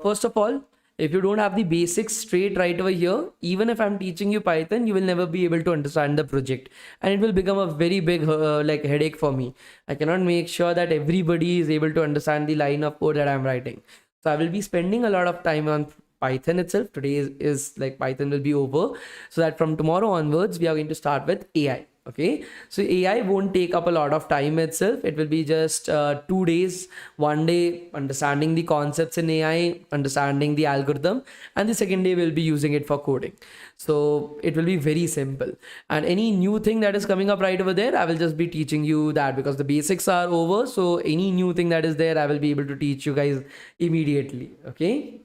first of all, if you don't have the basics straight right over here, even if I'm teaching you Python, you will never be able to understand the project, and it will become a very big like headache for me. I cannot make sure that everybody is able to understand the line of code that I'm writing. So I will be spending a lot of time on Python itself. Today is like Python will be over, so that from tomorrow onwards we are going to start with AI. Okay, so AI won't take up a lot of time itself. It will be just 2 days, one day understanding the concepts in AI, understanding the algorithm, and the second day we'll be using it for coding. So it will be very simple. And any new thing that is coming up right over there, I will just be teaching you that because the basics are over. So any new thing that is there, I will be able to teach you guys immediately. Okay.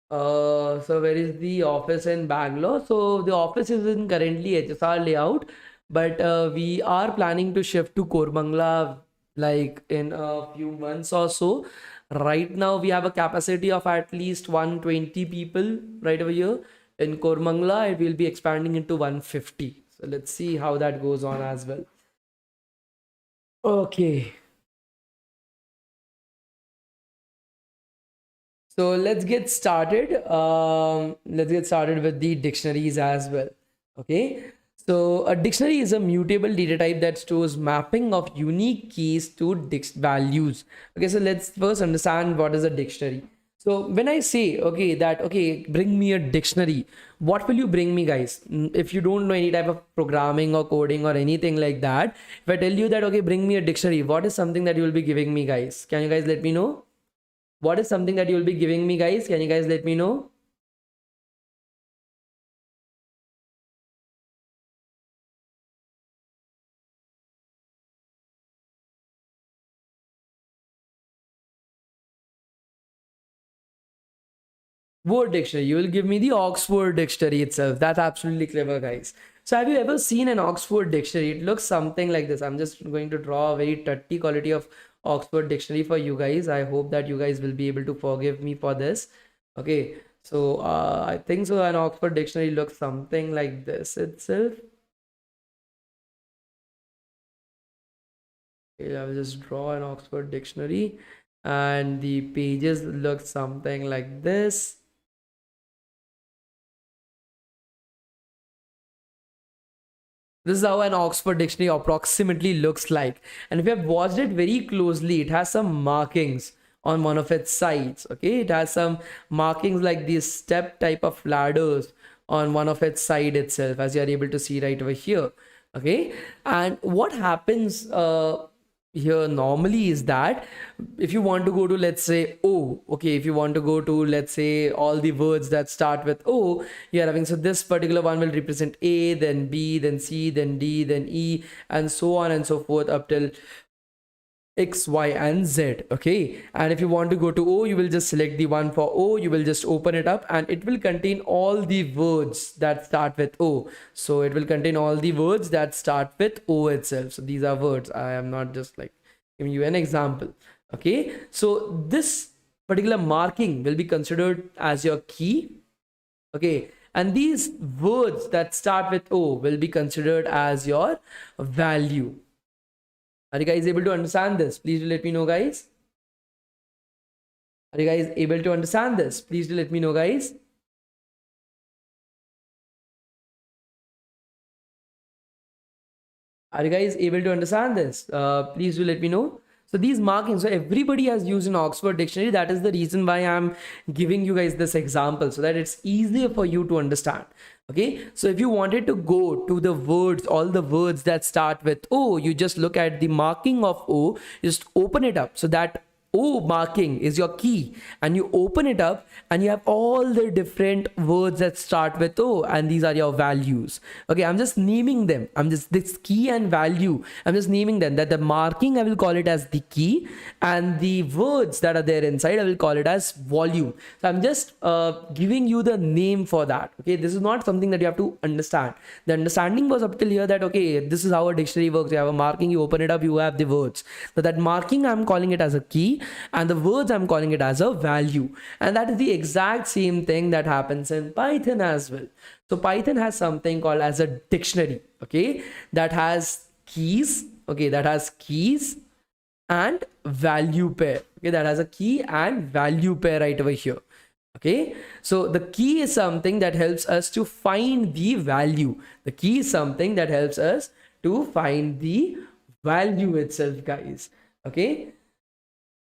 So where is the office in Bangalore? So the office is in currently HSR layout, but we are planning to shift to Koramangala like in a few months or so. Right now we have a capacity of at least 120 people right over here. In Koramangala, it will be expanding into 150. So let's see how that goes on as well. Okay. So let's get started. Let's get started with the dictionaries as well. Okay. So a dictionary is a mutable data type that stores mapping of unique keys to values. Okay. So let's first understand what is a dictionary. So when I say, okay, that, okay, bring me a dictionary, what will you bring me, guys? If you don't know any type of programming or coding or anything like that, if I tell you that, okay, bring me a dictionary, what is something that you will be giving me, guys? Can you guys let me know? What is something that you will be giving me, guys? Can you guys let me know? Word dictionary. You will give me the Oxford dictionary itself. That's absolutely clever, guys. So have you ever seen an Oxford dictionary? It looks something like this. I'm just going to draw a very tutty quality of Oxford dictionary for you guys. I hope that you guys will be able to forgive me for this. Okay. So I think so an Oxford dictionary looks something like this itself. Okay, I will just draw an Oxford dictionary and the pages look something like this. This is how an Oxford dictionary approximately looks like. And if you have watched it very closely, it has some markings on one of its sides. Okay, it has some markings like these step type of ladders on one of its side itself, as you are able to see right over here. Okay, and what happens here normally is that if you want to go to, let's say, O, okay, if you want to go to, let's say, all the words that start with O, you are having, so this particular one will represent A, then B, then C, then D, then E, and so on and so forth up till X, Y, and Z. Okay, and if you want to go to O, you will just select the one for O, you will just open it up, and it will contain all the words that start with O. So it will contain all the words that start with O itself. So these are words. I am not just like giving you an example. Okay, so this particular marking will be considered as your key. Okay, and these words that start with O will be considered as your value. Are you guys able to understand this? Please do let me know, guys. Are you guys able to understand this? Please do let me know, guys. Are you guys able to understand this? Please do let me know. So these markings, so everybody has used an Oxford dictionary. That is the reason why I'm giving you guys this example, so that it's easier for you to understand. Okay, so if you wanted to go to the words, all the words that start with O, you just look at the marking of O, just open it up. So that O marking is your key, and you open it up and you have all the different words that start with O, and these are your values. Okay, I'm just naming them. I'm just this key and value, I'm just naming them. That the marking, I will call it as the key, and the words that are there inside, I will call it as volume. So I'm just giving you the name for that. Okay, this is not something that you have to understand. The understanding was up till here that, okay, this is how a dictionary works. You have a marking, you open it up, you have the words. So that marking, I'm calling it as a key, and the words, I'm calling it as a value. And that is the exact same thing that happens in Python as well. So Python has something called as a dictionary. Okay, that has keys. Okay, that has keys and value pair. Okay, that has a key and value pair right over here. Okay, so the key is something that helps us to find the value. The key is something that helps us to find the value itself, guys. Okay,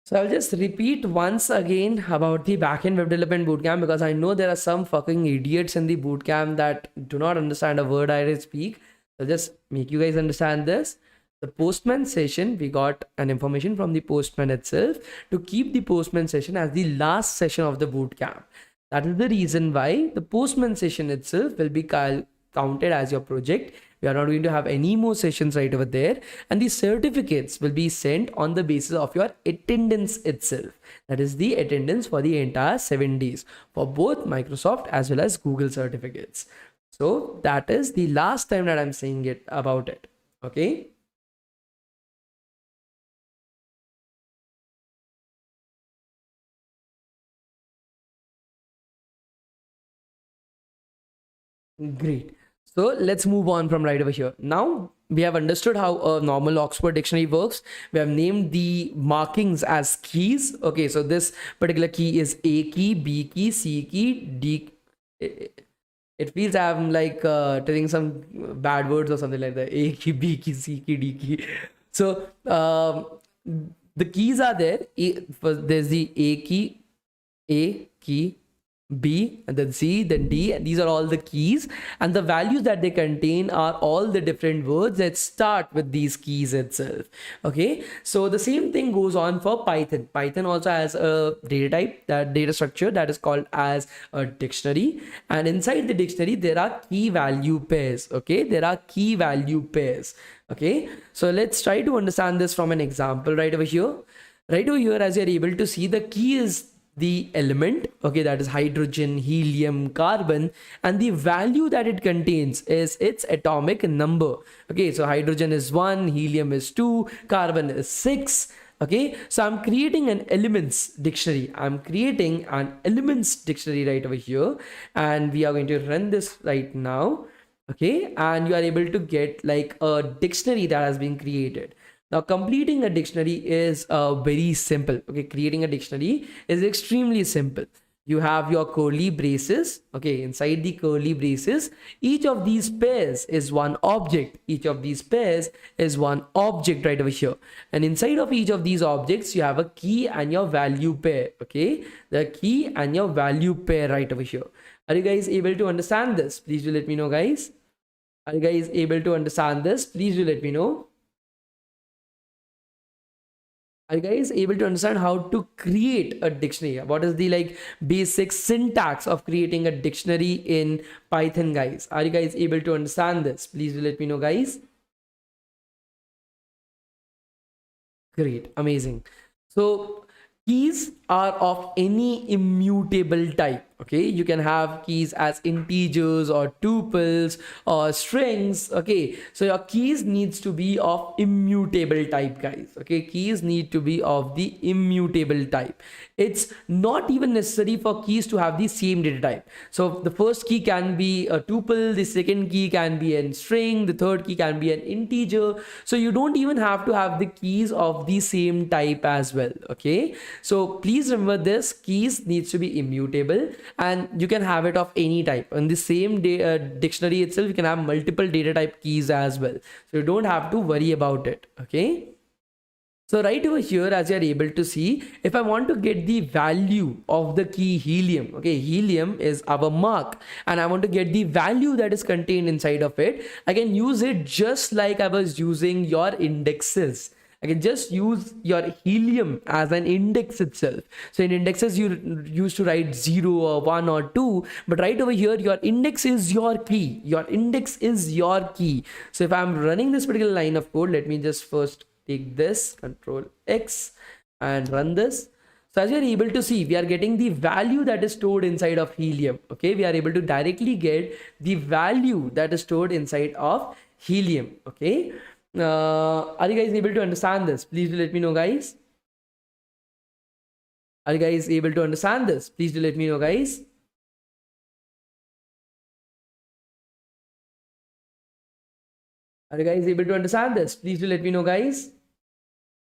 so I'll just repeat once again about the backend web development bootcamp, because I know there are some fucking idiots in the bootcamp that do not understand a word I speak. I'll just make you guys understand this. The Postman session, we got an information from the Postman itself to keep the Postman session as the last session of the bootcamp. That is the reason why the Postman session itself will be counted as your project. We are not going to have any more sessions right over there, and the certificates will be sent on the basis of your attendance itself. That is the attendance for the entire 7 days for both Microsoft as well as Google certificates. So that is the last time that I'm saying it about it. Okay. Great. So let's move on from right over here. Now we have understood how a normal Oxford dictionary works. We have named the markings as keys. Okay, so this particular key is A key, B key, C key, D. It feels I'm like telling some bad words or something like that. A key, B key, C key, D key. So the keys are there. There's the A key, A key, B, and then C, then D, and these are all the keys, and the values that they contain are all the different words that start with these keys itself. Okay, so the same thing goes on for Python. Python also has a data type, that data structure, that is called as a dictionary, and inside the dictionary there are key value pairs. Okay, there are key value pairs. Okay, so let's try to understand this from an example right over here. Right over here, as you're able to see, the key is the element, okay, that is hydrogen, helium, carbon, and the value that it contains is its atomic number. Okay, so hydrogen is 1, helium is 2, carbon is 6. Okay, so I'm creating an elements dictionary. I'm creating an elements dictionary right over here, and we are going to run this right now. Okay, and you are able to get like a dictionary that has been created. Now, completing a dictionary is very simple. Okay, creating a dictionary is extremely simple. You have your curly braces. Okay, inside the curly braces, each of these pairs is one object. Each of these pairs is one object right over here. And inside of each of these objects, you have a key and your value pair. Okay, the key and your value pair right over here. Are you guys able to understand this? Please do let me know, guys. Are you guys able to understand this? Please do let me know. Are you guys able to understand how to create a dictionary? What is the like basic syntax of creating a dictionary in Python, guys? Are you guys able to understand this? Please do let me know, guys. Great, amazing. So keys are of any immutable type. Okay, you can have keys as integers or tuples or strings. Okay, so your keys needs to be of immutable type, guys. Okay, keys need to be of the immutable type. It's not even necessary for keys to have the same data type. So the first key can be a tuple, the second key can be a string, the third key can be an integer. So you don't even have to have the keys of the same type as well. Okay, so please remember this, keys needs to be immutable, and you can have it of any type. In the same dictionary itself, you can have multiple data type keys as well, so you don't have to worry about it. Okay, so right over here, as you're able to see, if I want to get the value of the key helium, okay, helium is our mark, and I want to get the value that is contained inside of it, I can use it just like I was using your indexes. I can just use your helium as an index itself. So in indexes, you used to write 0 or 1 or 2, but right over here, your index is your key. Your index is your key. So if I'm running this particular line of code, let me just first take this, control X, and run this. So as you're able to see, we are getting the value that is stored inside of helium. Okay, we are able to directly get the value that is stored inside of helium. Okay, are you guys able to understand this? Please do let me know, guys. Are you guys able to understand this? Please do let me know, guys. Are you guys able to understand this? Please do let me know, guys.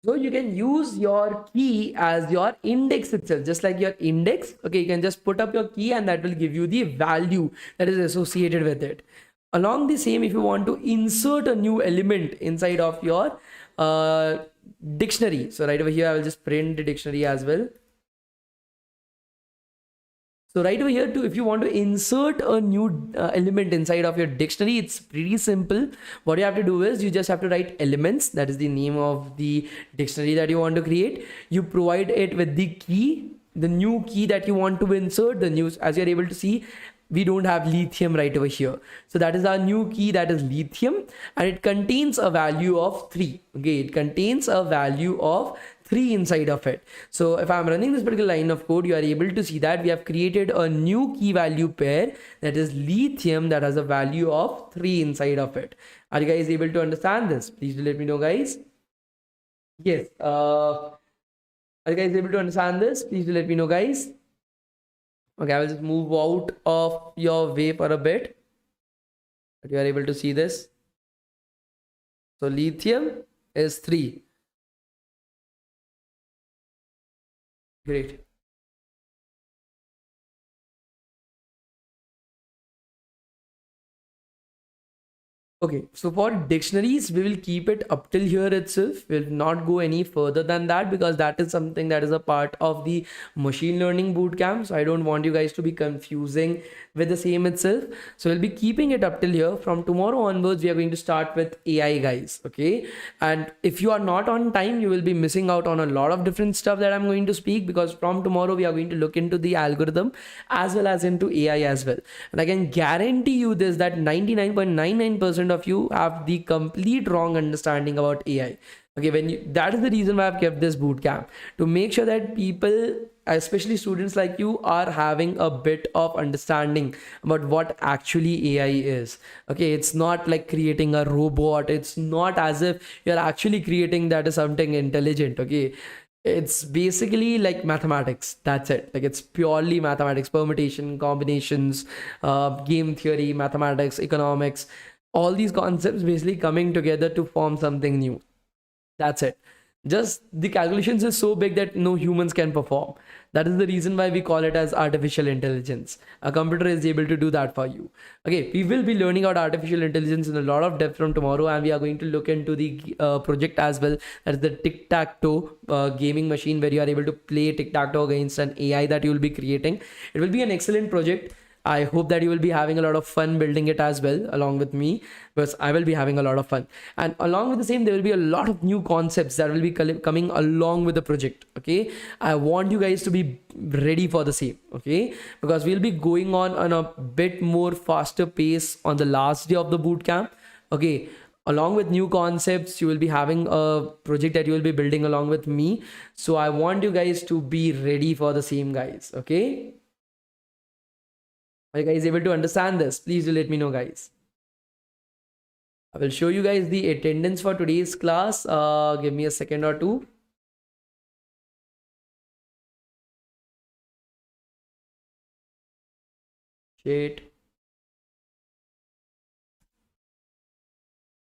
So you can use your key as your index itself, just like your index. Okay, you can just put up your key and that will give you the value that is associated with it. Along the same, if you want to insert a new element inside of your dictionary. So right over here, I will just print the dictionary as well. So right over here too, if you want to insert a new element inside of your dictionary, it's pretty simple. What you have to do is you just have to write elements. That is the name of the dictionary that you want to create. You provide it with the key, the new key that you want to insert. The news, as you're able to see, we don't have lithium right over here. So that is our new key, that is lithium, and it contains a value of 3. Okay, it contains a value of 3 inside of it. So if I'm running this particular line of code, you are able to see that we have created a new key value pair, that is lithium, that has a value of 3 inside of it. Are you guys able to understand this? Please do let me know, guys. Yes. Are you guys able to understand this? Please do let me know, guys. Okay, I will just move out of your way for a bit. But you are able to see this. So lithium is 3. Great. Okay, so for dictionaries, we will keep it up till here itself. We'll not go any further than that because that is something that is a part of the machine learning bootcamp. So I don't want you guys to be confusing with the same itself. So we'll be keeping it up till here. From tomorrow onwards, we are going to start with AI, guys. Okay, and if you are not on time, you will be missing out on a lot of different stuff that I'm going to speak, because from tomorrow we are going to look into the algorithm as well as into AI as well. And I can guarantee you this, that 99.99% of you have the complete wrong understanding about AI. Okay, when you, that is the reason why I've kept this boot camp, to make sure that people, especially students like you, are having a bit of understanding about what actually AI is. Okay, it's not like creating a robot. It's not as if you're actually creating that is something intelligent. Okay, it's basically like mathematics. That's it. Like, it's purely mathematics, permutation, combinations, game theory, mathematics, economics, all these concepts basically coming together to form something new. That's it. Just the calculations is so big that no humans can perform. That is the reason why we call it as artificial intelligence. A computer is able to do that for you. Okay, we will be learning about artificial intelligence in a lot of depth from tomorrow, and we are going to look into the project as well. That is the tic tac toe gaming machine, where you are able to play tic tac toe against an AI that you will be creating. It will be an excellent project. I hope that you will be having a lot of fun building it as well along with me, because I will be having a lot of fun. And along with the same, there will be a lot of new concepts that will be coming along with the project. Okay, I want you guys to be ready for the same. Okay, because we'll be going on a bit more faster pace on the last day of the boot camp. Okay, along with new concepts, you will be having a project that you will be building along with me. So I want you guys to be ready for the same, guys. Okay, are you guys able to understand this? Please do let me know, guys. I will show you guys the attendance for today's class. Give me a second or two. Shit.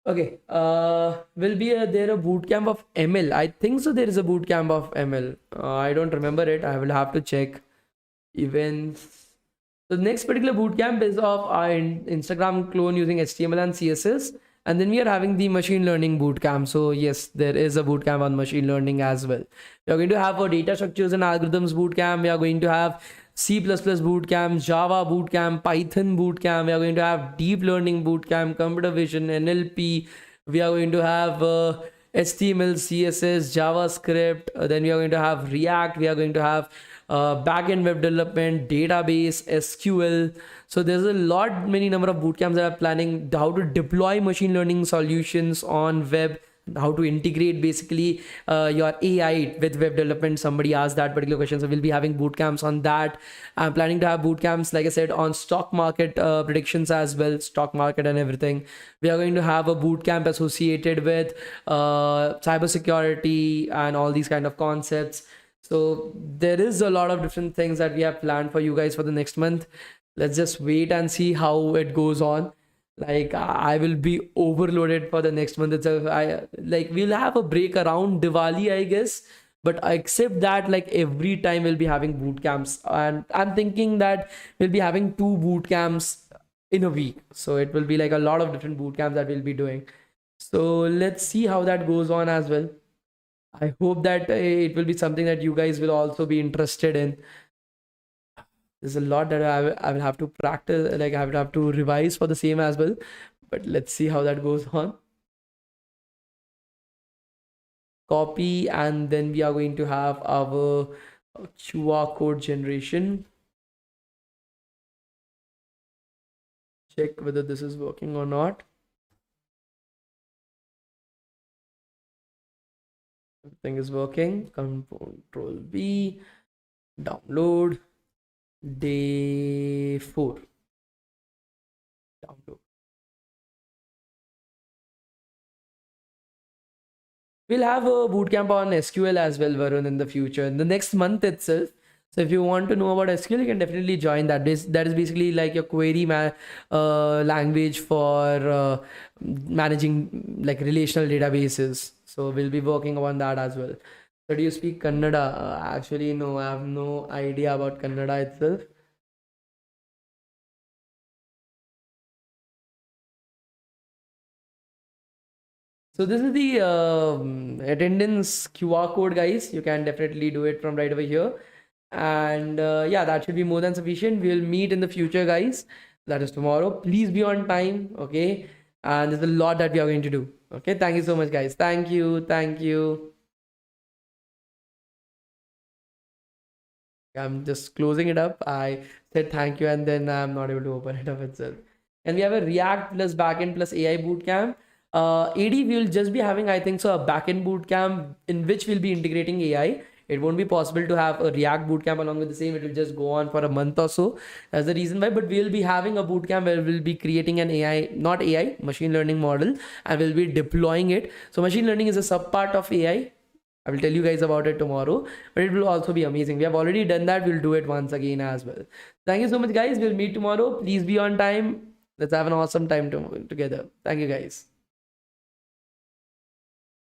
Okay. Will be there a boot camp of ML? I think so. There is a boot camp of ML. I don't remember it. I will have to check events. The next particular bootcamp is of our Instagram clone using HTML and CSS. And then we are having the machine learning bootcamp. So yes, there is a bootcamp on machine learning as well. We are going to have a data structures and algorithms bootcamp. We are going to have C++ bootcamp, Java bootcamp, Python bootcamp. We are going to have deep learning bootcamp, computer vision, NLP. We are going to have HTML, CSS, JavaScript. Then we are going to have React. We are going to have backend web development, database, SQL. So there's a lot, many number of bootcamps that are planning how to deploy machine learning solutions on web, how to integrate basically your AI with web development. Somebody asked that particular question, so we'll be having bootcamps on that. I'm planning to have bootcamps, like I said, on stock market predictions as well, stock market and everything. We are going to have a bootcamp associated with cybersecurity and all these kind of concepts. So there is a lot of different things that we have planned for you guys for the next month. Let's just wait and see how it goes on. Like, I will be overloaded for the next month itself. I like, we'll have a break around Diwali, I guess. But except that, like, every time we'll be having boot camps, and I'm thinking that we'll be having 2 boot camps in a week. So it will be like a lot of different boot camps that we'll be doing. So let's see how that goes on as well. I hope that it will be something that you guys will also be interested in. There's a lot that I will have to practice, like I will have to revise for the same as well. But let's see how that goes on. Copy, and then we are going to have our QR code generation. Check whether this is working or not. Everything is working. Control V, download. Day 4. Download. We'll have a bootcamp on SQL as well, Varun, in the future, in the next month itself. So if you want to know about SQL, you can definitely join that. That is basically like your query language for managing like relational databases. So we'll be working on that as well. So do you speak Kannada? Actually, no, I have no idea about Kannada itself. So this is the attendance QR code, guys. You can definitely do it from right over here. And yeah, that should be more than sufficient. We'll meet in the future, guys. That is tomorrow. Please be on time, okay? And there's a lot that we are going to do. Okay, thank you so much, guys. Thank you. Thank you. I'm just closing it up. I said thank you, and then I'm not able to open it up itself. And we have a React plus backend plus AI bootcamp. AD, we will just be having, I think so, a backend bootcamp in which we'll be integrating AI. It won't be possible to have a React bootcamp along with the same. It will just go on for a month or so. That's the reason why. But we'll be having a bootcamp where we'll be creating an AI, not AI, machine learning model, and we'll be deploying it. So machine learning is a sub part of AI. I will tell you guys about it tomorrow, but it will also be amazing. We have already done that. We'll do it once again as well. Thank you so much, guys. We'll meet tomorrow. Please be on time. Let's have an awesome time together. Thank you, guys.